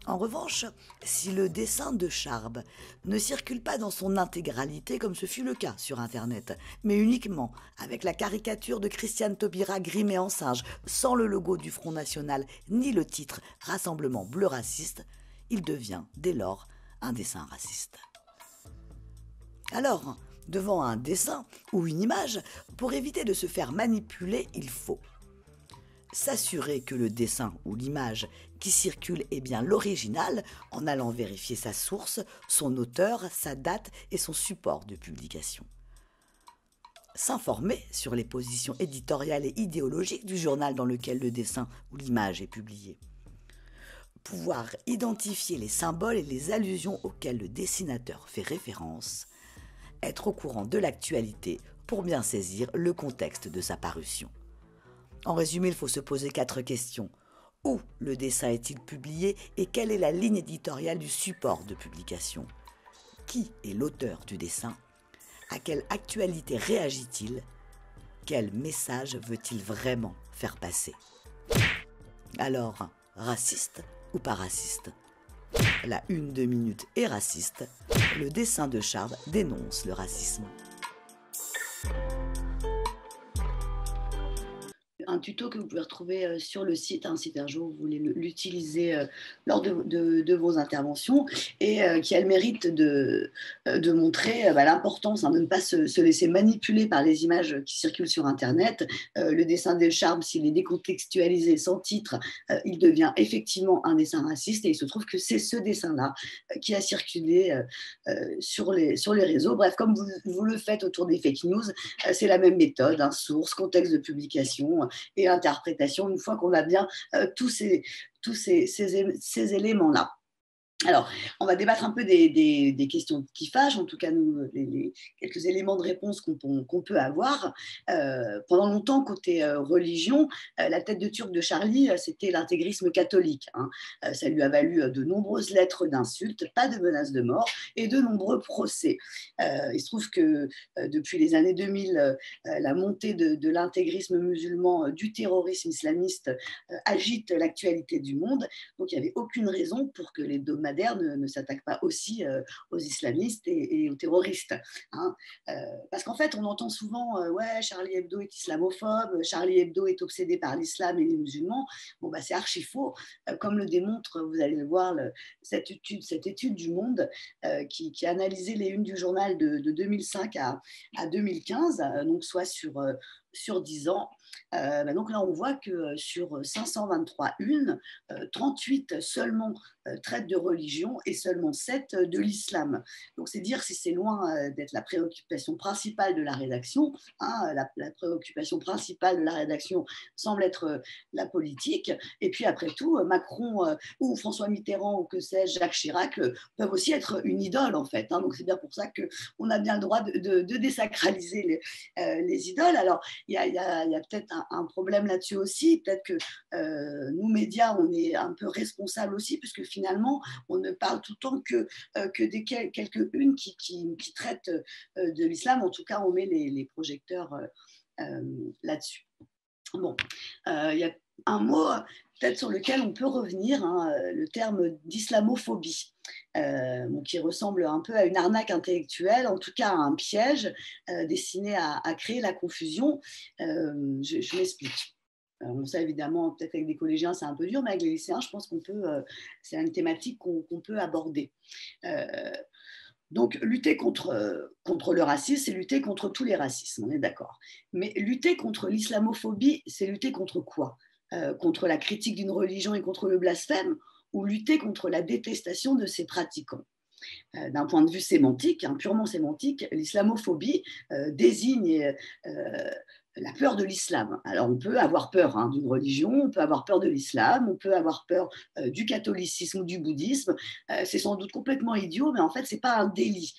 B: En revanche, si le dessin de Charb ne circule pas dans son intégralité comme ce fut le cas sur Internet, mais uniquement avec la caricature de Christiane Taubira grimée en singe, sans le logo du Front National ni le titre « Rassemblement bleu raciste », il devient dès lors un dessin raciste. Alors, Devant un dessin ou une image, pour éviter de se faire manipuler, il faut s'assurer que le dessin ou l'image qui circule est bien l'original en allant vérifier sa source, son auteur, sa date et son support de publication. S'informer sur les positions éditoriales et idéologiques du journal dans lequel le dessin ou l'image est publié. Pouvoir identifier les symboles et les allusions auxquelles le dessinateur fait référence. Être au courant de l'actualité pour bien saisir le contexte de sa parution. En résumé, il faut se poser 4 questions. Où le dessin est-il publié et quelle est la ligne éditoriale du support de publication? Qui est l'auteur du dessin? À quelle actualité réagit-il? Quel message veut-il vraiment faire passer? Alors, raciste ou pas raciste? La une de Minute est raciste. Le dessin de Charb dénonce le racisme.
A: Un tuto que vous pouvez retrouver sur le site, si un jour vous voulez l'utiliser lors de vos interventions, et qui a le mérite de montrer l'importance de ne pas se laisser manipuler par les images qui circulent sur Internet. Le dessin d'El Charb, s'il est décontextualisé sans titre, il devient effectivement un dessin raciste, et il se trouve que c'est ce dessin-là qui a circulé sur les réseaux. Bref, comme vous le faites autour des fake news, c'est la même méthode, source, contexte de publication et interprétation, une fois qu'on a bien tous ces éléments-là. Alors, on va débattre un peu des questions qui fâchent, en tout cas, nous, les quelques éléments de réponse qu'on peut avoir. Pendant longtemps, côté religion, la tête de turc de Charlie, c'était l'intégrisme catholique. Ça lui a valu de nombreuses lettres d'insultes, pas de menaces de mort, et de nombreux procès. Il se trouve que depuis les années 2000, la montée de l'intégrisme musulman, du terrorisme islamiste, agite l'actualité du monde. Donc, il n'y avait aucune raison pour que les dogmatismes ne s'attaque pas aussi aux islamistes et aux terroristes. Parce qu'en fait, on entend souvent ouais, Charlie Hebdo est islamophobe, Charlie Hebdo est obsédé par l'islam et les musulmans. Bon, c'est archi faux. Comme le démontre, vous allez le voir, cette étude du Monde qui a analysé les unes du journal de 2005 à 2015, donc soit sur 10 ans. Donc là, on voit que sur 523 unes, 38 seulement traitent de religion et seulement 7 de l'islam. Donc c'est dire si c'est loin d'être la préoccupation principale de la rédaction. La préoccupation principale de la rédaction semble être la politique. Et puis après tout, Macron ou François Mitterrand ou que sais-je, Jacques Chirac peuvent aussi être une idole en fait. Donc c'est bien pour ça qu'on a bien le droit de désacraliser les idoles. Alors il y a peut-être un problème là-dessus aussi. Peut-être que nous, médias, on est un peu responsables aussi, puisque finalement, on ne parle tout le temps que des quelques-unes qui traitent de l'islam. En tout cas, on met les projecteurs là-dessus. Bon, il y a un mot peut-être sur lequel on peut revenir, le terme d'islamophobie, qui ressemble un peu à une arnaque intellectuelle, en tout cas à un piège destiné à créer la confusion. Je m'explique. On sait évidemment, peut-être avec des collégiens, c'est un peu dur, mais avec les lycéens, je pense c'est une thématique qu'on peut aborder. Donc, lutter contre le racisme, c'est lutter contre tous les racismes, on est d'accord. Mais lutter contre l'islamophobie, c'est lutter contre quoi? Contre la critique d'une religion et contre le blasphème, ou lutter contre la détestation de ses pratiquants? D'un point de vue sémantique, purement sémantique, l'islamophobie désigne la peur de l'islam. Alors on peut avoir peur d'une religion, on peut avoir peur de l'islam, on peut avoir peur du catholicisme ou du bouddhisme. C'est sans doute complètement idiot, mais en fait c'est pas un délit.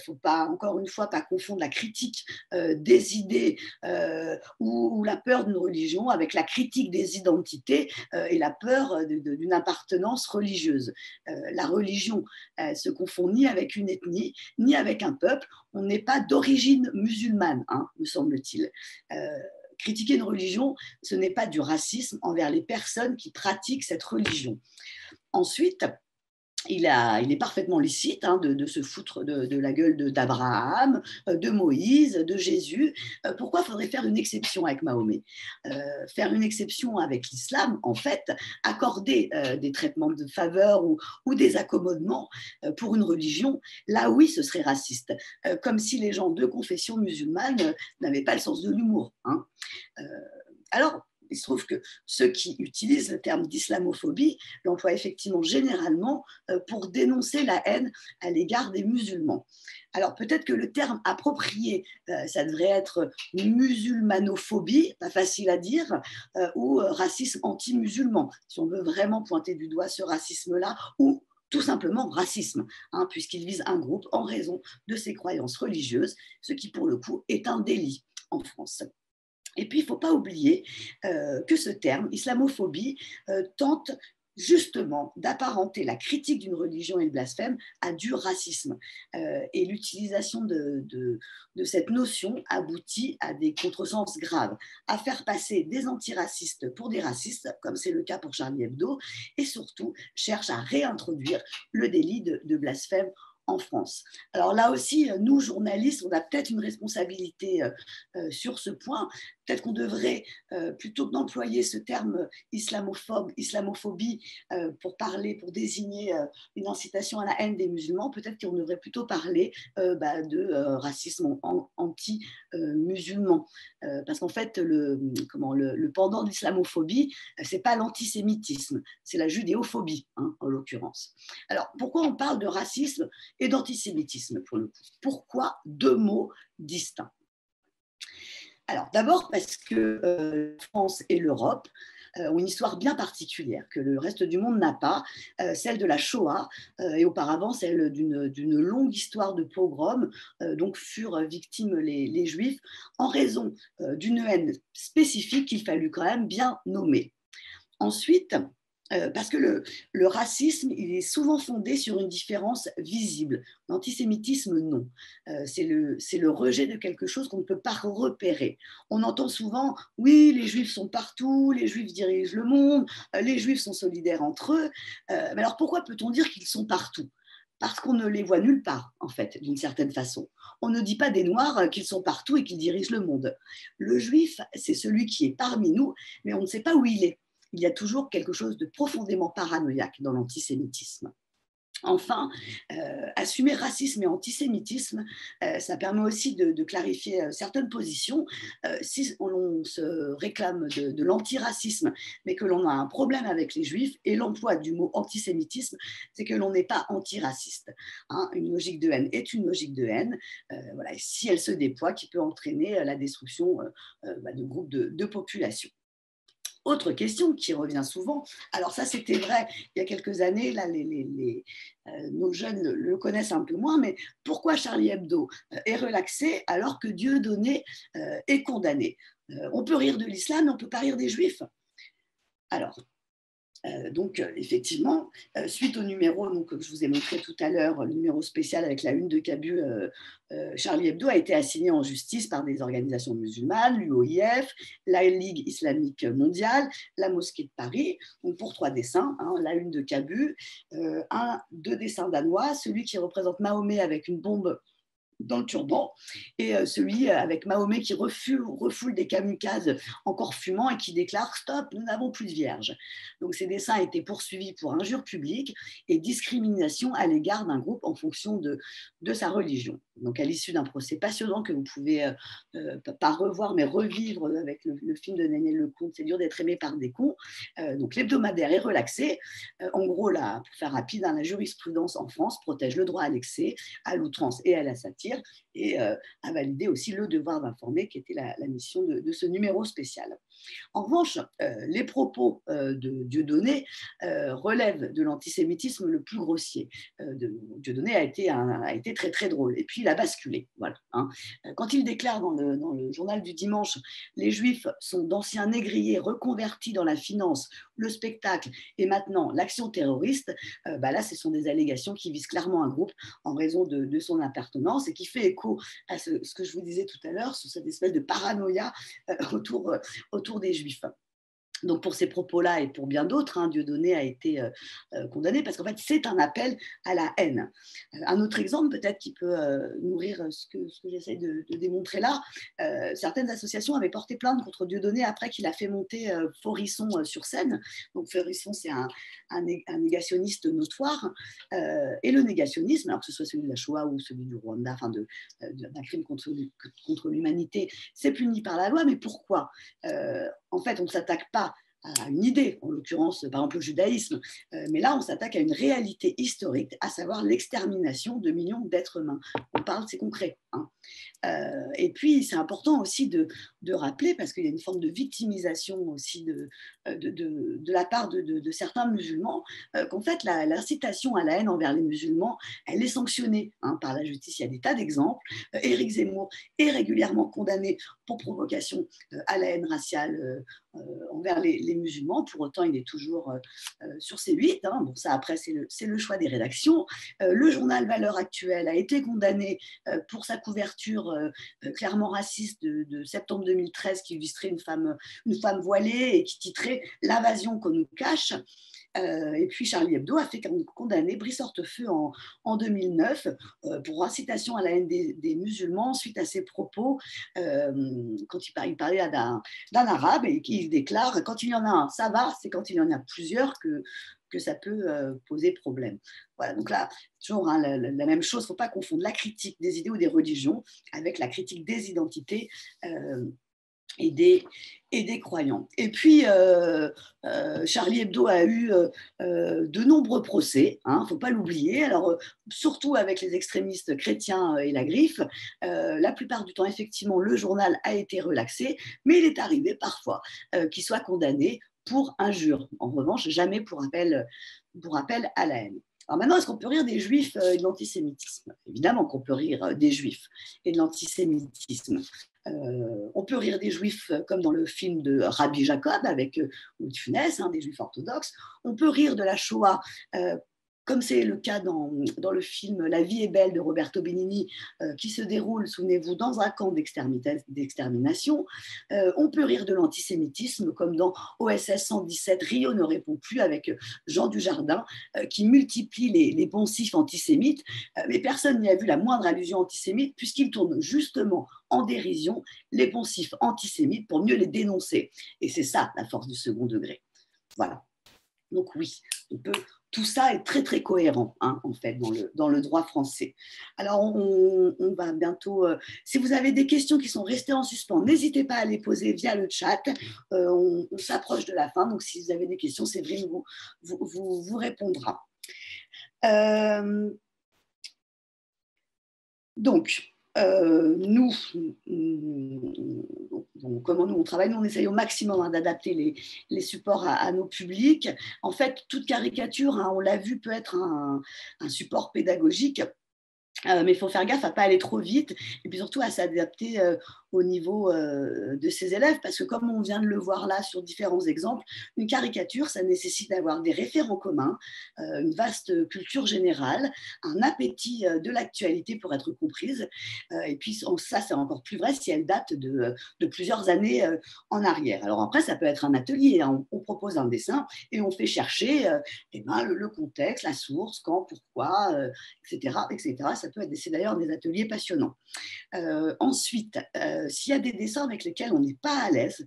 A: Faut pas, encore une fois, pas confondre la critique des idées ou la peur d'une religion avec la critique des identités et la peur d'une appartenance religieuse. La religion se confond ni avec une ethnie, ni avec un peuple. On n'est pas d'origine musulmane, me semble-t-il. Critiquer une religion, ce n'est pas du racisme envers les personnes qui pratiquent cette religion. Ensuite, il est parfaitement licite de se foutre de la gueule d'Abraham, de Moïse, de Jésus. Pourquoi faudrait faire une exception avec Mahomet? Faire une exception avec l'islam, en fait, accorder des traitements de faveur ou des accommodements pour une religion, là oui, ce serait raciste. Comme si les gens de confession musulmane n'avaient pas le sens de l'humour. Alors, il se trouve que ceux qui utilisent le terme d'islamophobie l'emploient effectivement généralement pour dénoncer la haine à l'égard des musulmans. Alors peut-être que le terme approprié, ça devrait être musulmanophobie, pas facile à dire, ou racisme anti-musulman, si on veut vraiment pointer du doigt ce racisme-là, ou tout simplement racisme, puisqu'il vise un groupe en raison de ses croyances religieuses, ce qui pour le coup est un délit en France. Et puis, il ne faut pas oublier que ce terme, islamophobie, tente justement d'apparenter la critique d'une religion et le blasphème à du racisme. Et l'utilisation de cette notion aboutit à des contresens graves, à faire passer des antiracistes pour des racistes, comme c'est le cas pour Charlie Hebdo, et surtout cherche à réintroduire le délit de blasphème en France. Alors là aussi, nous, journalistes, on a peut-être une responsabilité sur ce point. Peut-être qu'on devrait, plutôt que d'employer ce terme islamophobie pour désigner une incitation à la haine des musulmans, peut-être qu'on devrait plutôt parler de racisme anti-musulman. Parce qu'en fait, le pendant de l'islamophobie, ce n'est pas l'antisémitisme, c'est la judéophobie, en l'occurrence. Alors, pourquoi on parle de racisme et d'antisémitisme pour le coup? Pourquoi deux mots distincts? Alors, d'abord parce que la France et l'Europe ont une histoire bien particulière que le reste du monde n'a pas, celle de la Shoah et auparavant celle d'une longue histoire de pogroms donc furent victimes les Juifs en raison d'une haine spécifique qu'il fallut quand même bien nommer. Ensuite, parce que le racisme, il est souvent fondé sur une différence visible. L'antisémitisme, non. C'est le rejet de quelque chose qu'on ne peut pas repérer. On entend souvent, oui, les Juifs sont partout, les Juifs dirigent le monde, les Juifs sont solidaires entre eux. Mais alors pourquoi peut-on dire qu'ils sont partout? Parce qu'on ne les voit nulle part, en fait, d'une certaine façon. On ne dit pas des Noirs qu'ils sont partout et qu'ils dirigent le monde. Le Juif, c'est celui qui est parmi nous, mais on ne sait pas où il est. Il y a toujours quelque chose de profondément paranoïaque dans l'antisémitisme. Enfin, assumer racisme et antisémitisme, ça permet aussi de clarifier certaines positions. Si on se réclame de l'antiracisme, mais que l'on a un problème avec les Juifs, et l'emploi du mot antisémitisme, c'est que l'on n'est pas antiraciste. Une logique de haine est une logique de haine, voilà, si elle se déploie, qui peut entraîner la destruction de groupes de population. Autre question qui revient souvent, alors ça c'était vrai il y a quelques années, là nos jeunes le connaissent un peu moins, mais pourquoi Charlie Hebdo est relaxé alors que Dieudonné est condamné? On peut rire de l'islam, mais on ne peut pas rire des juifs. Alors, effectivement, suite au numéro que je vous ai montré tout à l'heure, le numéro spécial avec la une de Cabu, Charlie Hebdo a été assigné en justice par des organisations musulmanes, l'UOIF, la Ligue islamique mondiale, la Mosquée de Paris, donc pour 3 dessins, la une de Cabu, 2 dessins danois, celui qui représente Mahomet avec une bombe dans le turban, et celui avec Mahomet qui refoule des kamikazes encore fumants et qui déclare « Stop, nous n'avons plus de vierges ». Donc ces dessins été poursuivis pour injure publique et discrimination à l'égard d'un groupe en fonction de sa religion. Donc à l'issue d'un procès passionnant que vous pouvez pas revoir mais revivre avec le film de Néné Lecomte, C'est dur d'être aimé par des cons, donc l'hebdomadaire est relaxé. En gros, là, pour faire rapide, la jurisprudence en France protège le droit à l'excès, à l'outrance et à la satire, et a validé aussi le devoir d'informer qui était la mission de ce numéro spécial. En revanche, les propos de Dieudonné relèvent de l'antisémitisme le plus grossier. Dieudonné a été très très drôle, et puis il a basculé. Voilà, Quand il déclare dans le journal du dimanche « Les Juifs sont d'anciens négriers reconvertis dans la finance, le spectacle et maintenant l'action terroriste », là ce sont des allégations qui visent clairement un groupe en raison de son appartenance, et qui fait écho à ce que je vous disais tout à l'heure, sur cette espèce de paranoïa autour des Juifs. Donc pour ces propos-là et pour bien d'autres, hein, Dieudonné a été condamné parce qu'en fait c'est un appel à la haine. Un autre exemple peut-être qui peut nourrir ce que j'essaie de démontrer là, certaines associations avaient porté plainte contre Dieudonné après qu'il a fait monter Forisson sur scène. Donc Forisson c'est un négationniste notoire, et le négationnisme, alors que ce soit celui de la Shoah ou celui du Rwanda, enfin d'un crime contre l'humanité, c'est puni par la loi, mais pourquoi en fait, on ne s'attaque pas à une idée, en l'occurrence, par exemple, le judaïsme, mais là, on s'attaque à une réalité historique, à savoir l'extermination de millions d'êtres humains. On parle, c'est concret. Hein. Et puis, c'est important aussi de rappeler, parce qu'il y a une forme de victimisation aussi de la part de certains musulmans, qu'en fait, l'incitation à la haine envers les musulmans, elle est sanctionnée par la justice. Il y a des tas d'exemples. Éric Zemmour est régulièrement condamné pour provocation à la haine raciale envers les musulmans. Pour autant, il est toujours sur C8. Hein. Bon, ça, après, c'est le choix des rédactions. Le journal Valeurs Actuelles a été condamné pour sa couverture clairement raciste de septembre 2013 qui illustrait une femme voilée et qui titrait «L'invasion qu'on nous cache». Et puis Charlie Hebdo a fait condamner Brice Hortefeux en 2009 pour incitation à la haine des musulmans suite à ses propos quand il parlait d'un arabe et qu'il déclare quand il y en a un, ça va, c'est quand il y en a plusieurs que ça peut poser problème. Voilà, donc là, toujours la même chose, il ne faut pas confondre la critique des idées ou des religions avec la critique des identités et des croyants. Et puis, Charlie Hebdo a eu de nombreux procès, il ne faut pas l'oublier, alors surtout avec les extrémistes chrétiens et la Griffe. La plupart du temps, effectivement, le journal a été relaxé, mais il est arrivé parfois qu'il soit condamné pour injure. En revanche, jamais pour appel à la haine. Alors maintenant, est-ce qu'on peut rire des juifs et de l'antisémitisme? Évidemment qu'on peut rire des juifs et de l'antisémitisme. On peut rire des juifs comme dans le film de Rabbi Jacob avec Louis de Funès, des juifs orthodoxes. On peut rire de la Shoah comme c'est le cas dans le film La vie est belle de Roberto Benigni, qui se déroule, souvenez-vous, dans un camp d'extermination. On peut rire de l'antisémitisme, comme dans OSS 117, Rio ne répond plus, avec Jean Dujardin, qui multiplie les poncifs antisémites, mais personne n'y a vu la moindre allusion antisémite, puisqu'il tourne justement en dérision les poncifs antisémites pour mieux les dénoncer. Et c'est ça, la force du second degré. Voilà. Donc oui, tout ça est très très cohérent en fait dans le droit français. Alors on va bientôt, si vous avez des questions qui sont restées en suspens, n'hésitez pas à les poser via le chat. On s'approche de la fin, donc si vous avez des questions, Séverine vous répondra. Donc, comment nous on travaille, nous on essaye au maximum d'adapter les supports à nos publics. En fait, toute caricature, on l'a vu, peut être un support pédagogique. Mais il faut faire gaffe à ne pas aller trop vite et puis surtout à s'adapter au niveau de ses élèves, parce que comme on vient de le voir là sur différents exemples, une caricature, ça nécessite d'avoir des référents communs, une vaste culture générale, un appétit de l'actualité pour être comprise, et puis ça c'est encore plus vrai si elle date de plusieurs années en arrière. Alors après, ça peut être un atelier, on propose un dessin et on fait chercher le contexte, la source, quand, pourquoi, etc., etc. Ça peut être, c'est d'ailleurs des ateliers passionnants. Ensuite, s'il y a des dessins avec lesquels on n'est pas à l'aise,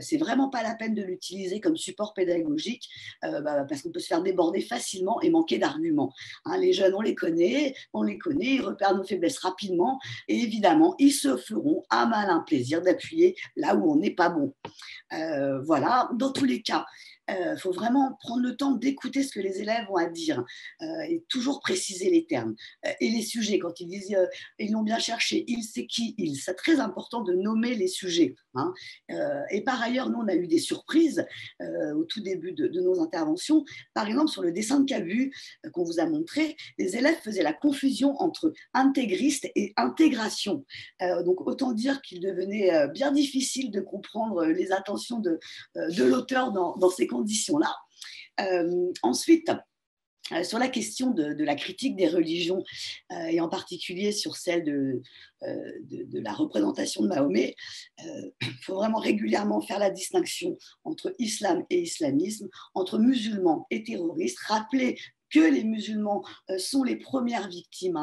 A: c'est vraiment pas la peine de l'utiliser comme support pédagogique, parce qu'on peut se faire déborder facilement et manquer d'arguments. Les jeunes, on les connaît, ils repèrent nos faiblesses rapidement et évidemment, ils se feront un malin plaisir d'appuyer là où on n'est pas bon. Voilà, dans tous les cas, il faut vraiment prendre le temps d'écouter ce que les élèves ont à dire et toujours préciser les termes et les sujets. Quand ils disent ils l'ont bien cherché, il c'est qui il, c'est très important de nommer les sujets. Et par ailleurs, nous on a eu des surprises au tout début de nos interventions. Par exemple, sur le dessin de Cabu qu'on vous a montré, les élèves faisaient la confusion entre intégriste et intégration. Donc autant dire qu'il devenait bien difficile de comprendre les intentions de l'auteur dans ces conditions-là. Ensuite, Sur la question de la critique des religions, et en particulier sur celle de la représentation de Mahomet, il faut vraiment régulièrement faire la distinction entre islam et islamisme, entre musulmans et terroristes, rappeler que les musulmans sont les premières victimes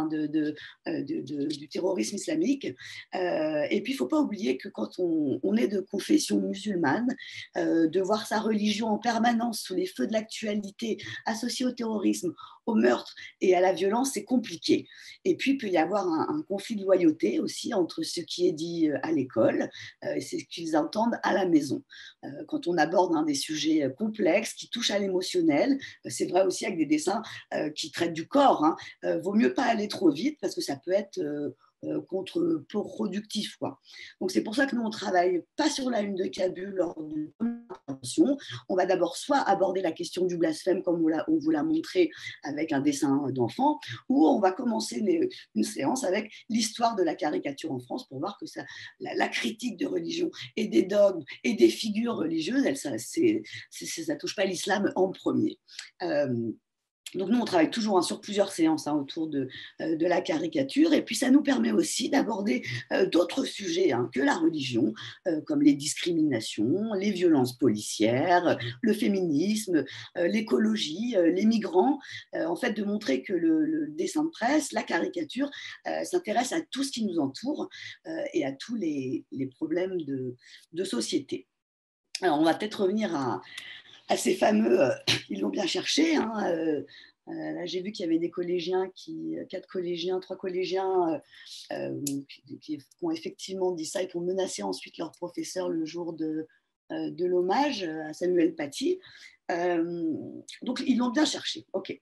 A: du terrorisme islamique. Et puis, il ne faut pas oublier que quand on est de confession musulmane, de voir sa religion en permanence sous les feux de l'actualité, associée au terrorisme, au meurtre et à la violence, c'est compliqué. Et puis, il peut y avoir un conflit de loyauté aussi entre ce qui est dit à l'école et ce qu'ils entendent à la maison. Quand on aborde des sujets complexes qui touchent à l'émotionnel, c'est vrai aussi avec des dessins qui traitent du corps, vaut mieux pas aller trop vite parce que ça peut être contre-productif, quoi. Donc c'est pour ça que nous on travaille pas sur la une de Kabu lors de l'intervention. On va d'abord soit aborder la question du blasphème comme on vous l'a montré avec un dessin d'enfant, ou on va commencer une séance avec l'histoire de la caricature en France pour voir que la critique de religion et des dogmes et des figures religieuses, ça touche pas l'islam en premier. Donc nous, on travaille toujours sur plusieurs séances autour de la caricature, et puis ça nous permet aussi d'aborder d'autres sujets que la religion, comme les discriminations, les violences policières, le féminisme, l'écologie, les migrants, en fait de montrer que le dessin de presse, la caricature, s'intéresse à tout ce qui nous entoure et à tous les problèmes de société. Alors on va peut-être revenir à ces fameux, ils l'ont bien cherché. Là, j'ai vu qu'il y avait des collégiens, 3 collégiens qui ont effectivement dit ça et qui ont menacé ensuite leur professeur le jour de l'hommage à Samuel Paty. Donc, ils l'ont bien cherché. OK.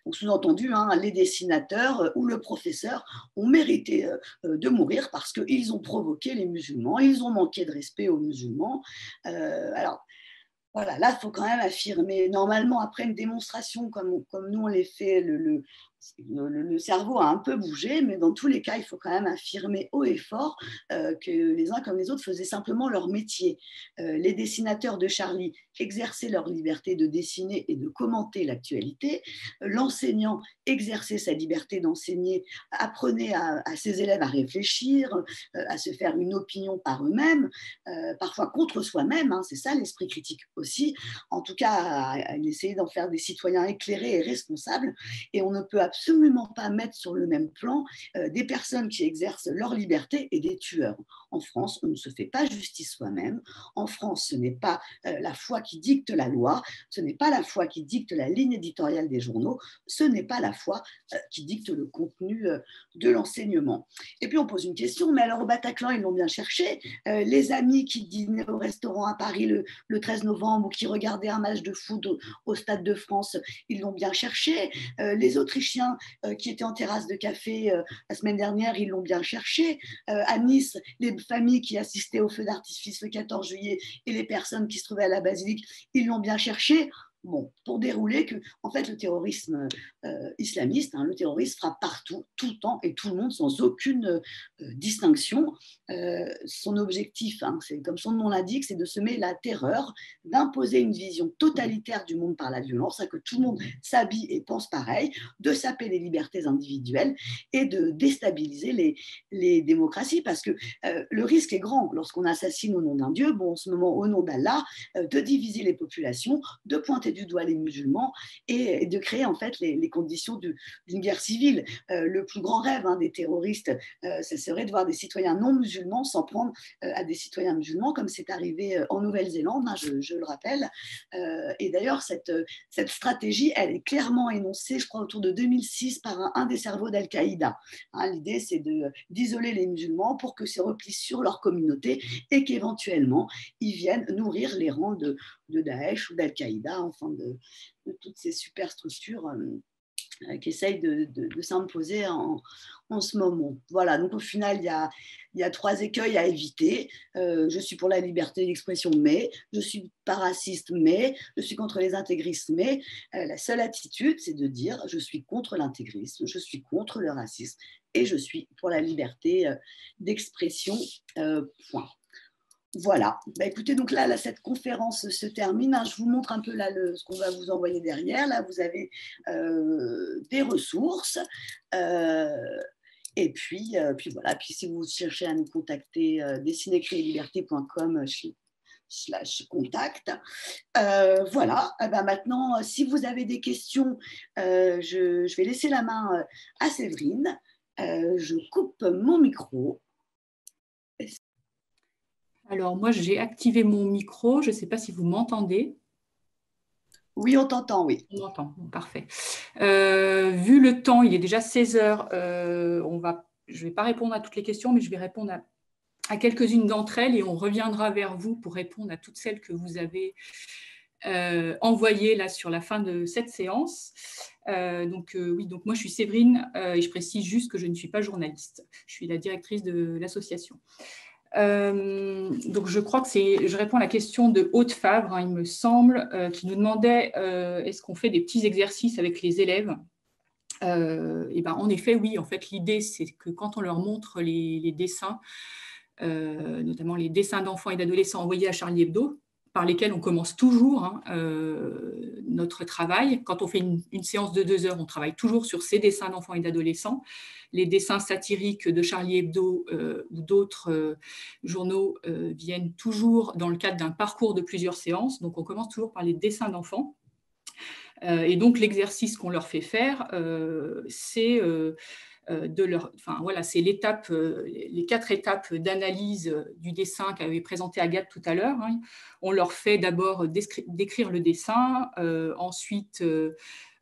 A: Donc, sous-entendu, les dessinateurs ou le professeur ont mérité de mourir parce qu'ils ont provoqué les musulmans, ils ont manqué de respect aux musulmans. Alors, voilà, là, il faut quand même affirmer. Normalement, après une démonstration comme nous, on les fait, le cerveau a un peu bougé, mais dans tous les cas, il faut quand même affirmer haut et fort que les uns comme les autres faisaient simplement leur métier. Les dessinateurs de Charlie exerçaient leur liberté de dessiner et de commenter l'actualité. L'enseignant exerçait sa liberté d'enseigner, apprenait à ses élèves à réfléchir, à se faire une opinion par eux-mêmes, parfois contre soi-même, c'est ça l'esprit critique aussi, en tout cas à essayer d'en faire des citoyens éclairés et responsables, et on ne peut absolument pas mettre sur le même plan des personnes qui exercent leur liberté et des tueurs. En France, on ne se fait pas justice soi-même. En France, ce n'est pas la foi qui dicte la loi, ce n'est pas la foi qui dicte la ligne éditoriale des journaux, ce n'est pas la foi qui dicte le contenu de l'enseignement. Et puis on pose une question, mais alors au Bataclan, ils l'ont bien cherché, les amis qui dînaient au restaurant à Paris le 13 novembre ou qui regardaient un match de foot au Stade de France, ils l'ont bien cherché, les Autrichiens qui étaient en terrasse de café la semaine dernière, ils l'ont bien cherché, à Nice, les familles qui assistaient au feu d'artifice le 14 juillet et les personnes qui se trouvaient à la basilique, ils l'ont bien cherché. Bon, pour dérouler que, en fait, le terrorisme islamiste, le terrorisme frappe partout, tout le temps et tout le monde sans aucune distinction. Son objectif, c'est comme son nom l'indique, c'est de semer la terreur, d'imposer une vision totalitaire du monde par la violence, que tout le monde s'habille et pense pareil, de saper les libertés individuelles et de déstabiliser les démocraties, parce que le risque est grand lorsqu'on assassine au nom d'un Dieu, en ce moment au nom d'Allah, de diviser les populations, de pointer du doigt les musulmans et de créer en fait les conditions d'une guerre civile. Le plus grand rêve des terroristes, ce serait de voir des citoyens non musulmans s'en prendre à des citoyens musulmans, comme c'est arrivé en Nouvelle-Zélande, je le rappelle. Et d'ailleurs, cette stratégie, elle est clairement énoncée, je crois, autour de 2006 par un des cerveaux d'Al-Qaïda. L'idée, c'est d'isoler les musulmans pour que ces replient sur leur communauté et qu'éventuellement, ils viennent nourrir les rangs de Daesh ou d'Al-Qaïda, enfin de toutes ces super structures qui essayent de s'imposer en ce moment. Voilà, donc au final, il y a 3 écueils à éviter. Je suis pour la liberté d'expression, mais je suis pas raciste, mais je suis contre les intégristes, mais la seule attitude, c'est de dire je suis contre l'intégrisme, je suis contre le racisme et je suis pour la liberté d'expression, point. Voilà. Bah, écoutez, donc là, cette conférence se termine, hein. Je vous montre un peu là ce qu'on va vous envoyer derrière. Là, vous avez des ressources. euh, et puis voilà. Puis si vous cherchez à nous contacter, dessinercréerliberté.com/contact. Voilà. Eh ben maintenant, si vous avez des questions, je vais laisser la main à Séverine. Je coupe mon micro.
D: Alors, moi, j'ai activé mon micro. Je ne sais pas si vous m'entendez.
A: Oui, on t'entend, oui.
D: On m'entend, bon, parfait. Vu le temps, il est déjà 16 heures. Je ne vais pas répondre à toutes les questions, mais je vais répondre à quelques-unes d'entre elles et on reviendra vers vous pour répondre à toutes celles que vous avez envoyées là sur la fin de cette séance. Oui, donc moi, je suis Séverine et je précise juste que je ne suis pas journaliste. Je suis la directrice de l'association. Donc je crois que je réponds à la question de Haute Favre, hein, il me semble, qui nous demandait est-ce qu'on fait des petits exercices avec les élèves. Et ben, en effet, oui. En fait, l'idée, c'est que quand on leur montre les dessins, notamment les dessins d'enfants et d'adolescents envoyés à Charlie Hebdo, par lesquels on commence toujours hein, notre travail. Quand on fait une séance de 2 heures, on travaille toujours sur ces dessins d'enfants et d'adolescents. Les dessins satiriques de Charlie Hebdo ou d'autres journaux viennent toujours dans le cadre d'un parcours de plusieurs séances. Donc, on commence toujours par les dessins d'enfants. Et donc, l'exercice qu'on leur fait faire, c'est c'est les 4 étapes d'analyse du dessin qu'avait présenté Agathe tout à l'heure. Hein. On leur fait d'abord décrire le dessin, ensuite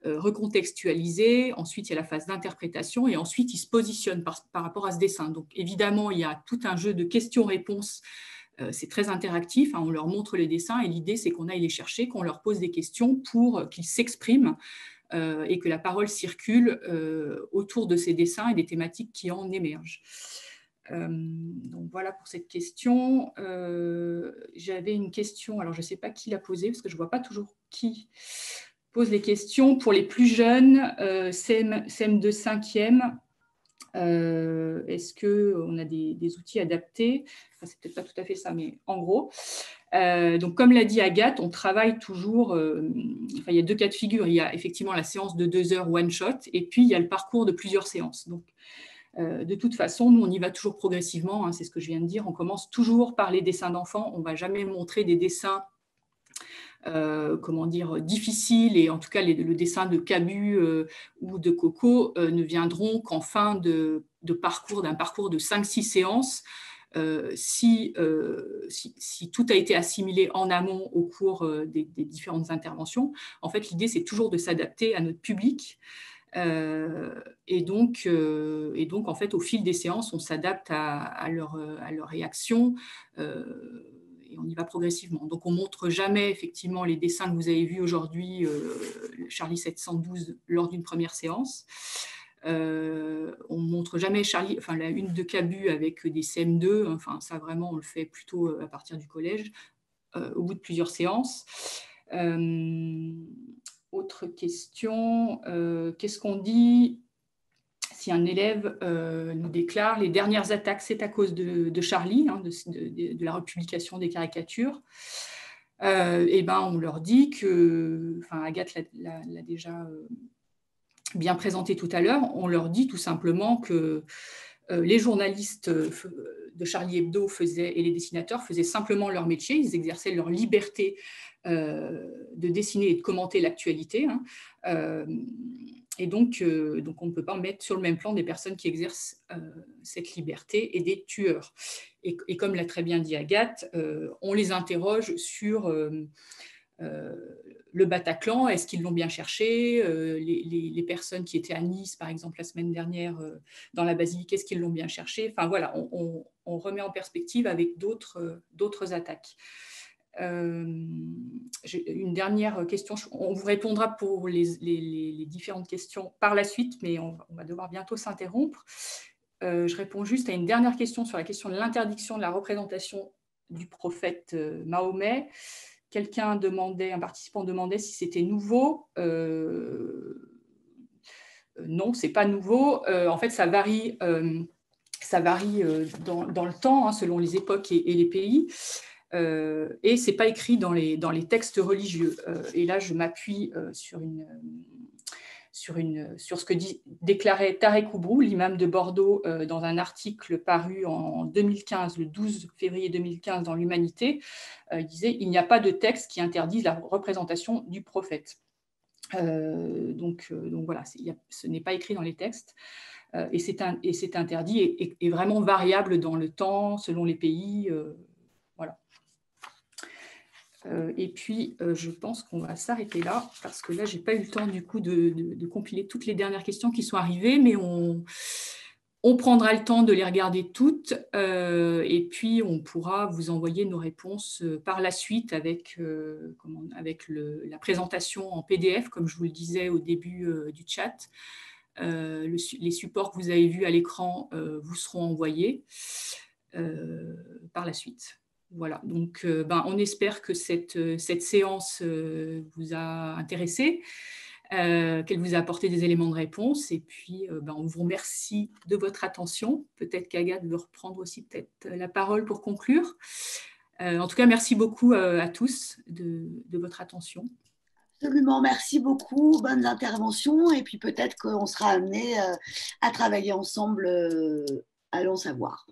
D: recontextualiser, ensuite il y a la phase d'interprétation et ensuite ils se positionnent par rapport à ce dessin. Donc évidemment, il y a tout un jeu de questions-réponses. C'est très interactif, hein, on leur montre les dessins et l'idée c'est qu'on aille les chercher, qu'on leur pose des questions pour qu'ils s'expriment et que la parole circule autour de ces dessins et des thématiques qui en émergent. Donc voilà pour cette question. J'avais une question, alors je ne sais pas qui l'a posée, parce que je ne vois pas toujours qui pose les questions. Pour les plus jeunes, CM2 5e, est-ce qu'on a des outils adaptés? Enfin, c'est peut-être pas tout à fait ça, mais en gros. Donc, comme l'a dit Agathe, on travaille toujours, il y a 2 cas de figure. Il y a effectivement la séance de 2 heures one-shot, et puis il y a le parcours de plusieurs séances. Donc, de toute façon, nous, on y va toujours progressivement, hein, c'est ce que je viens de dire. On commence toujours par les dessins d'enfants. On ne va jamais montrer des dessins difficiles, et en tout cas, le dessin de Cabu ou de Coco ne viendront qu'en fin d'un parcours de 5-6 séances. Si tout a été assimilé en amont au cours des différentes interventions, en fait, l'idée, c'est toujours de s'adapter à notre public. Et donc, en fait, au fil des séances, on s'adapte à leur réaction et on y va progressivement. Donc, on ne montre jamais, effectivement, les dessins que vous avez vus aujourd'hui, Charlie 712, lors d'une première séance. On ne montre jamais la une de Cabu avec des CM2, enfin ça vraiment on le fait plutôt à partir du collège, au bout de plusieurs séances. Autre question, qu'est-ce qu'on dit si un élève nous déclare les dernières attaques, c'est à cause de Charlie, hein, de la republication des caricatures. Et ben on leur dit que, Agathe l'a déjà bien présenté tout à l'heure, on leur dit tout simplement que les journalistes de Charlie Hebdo et les dessinateurs faisaient simplement leur métier, ils exerçaient leur liberté de dessiner et de commenter l'actualité. Hein. Et donc, on ne peut pas mettre sur le même plan des personnes qui exercent cette liberté et des tueurs. Et comme l'a très bien dit Agathe, on les interroge sur le Bataclan, est-ce qu'ils l'ont bien cherché, les personnes qui étaient à Nice, par exemple, la semaine dernière, dans la basilique, est-ce qu'ils l'ont bien cherché? Enfin voilà, on remet en perspective avec d'autres attaques. J'ai une dernière question. On vous répondra pour les différentes questions par la suite, mais on va devoir bientôt s'interrompre. Je réponds juste à une dernière question sur la question de l'interdiction de la représentation du prophète Mahomet. Un participant demandait si c'était nouveau. Non, ce n'est pas nouveau. En fait, ça varie Ça varie dans le temps, hein, selon les époques et les pays. Et ce n'est pas écrit dans les textes religieux. Et là, je m'appuie sur ce que déclarait Tarek Oubrou, l'imam de Bordeaux, dans un article paru en 2015, le 12 février 2015 dans l'Humanité. Il disait « Il n'y a pas de texte qui interdise la représentation du prophète ». Donc voilà, ce n'est pas écrit dans les textes. Et c'est interdit et vraiment variable dans le temps, selon les pays. Voilà. Et puis, je pense qu'on va s'arrêter là, parce que là, je n'ai pas eu le temps du coup de compiler toutes les dernières questions qui sont arrivées, mais on prendra le temps de les regarder toutes, et puis on pourra vous envoyer nos réponses par la suite avec la présentation en PDF, comme je vous le disais au début du chat. Les supports que vous avez vus à l'écran vous seront envoyés par la suite. Voilà, donc on espère que cette séance vous a intéressé, qu'elle vous a apporté des éléments de réponse, et puis on vous remercie de votre attention. Peut-être qu'Agathe veut reprendre aussi la parole pour conclure. En tout cas, merci beaucoup à tous de votre attention.
A: Absolument, merci beaucoup, bonnes interventions, et puis peut-être qu'on sera amené à travailler ensemble, allons savoir.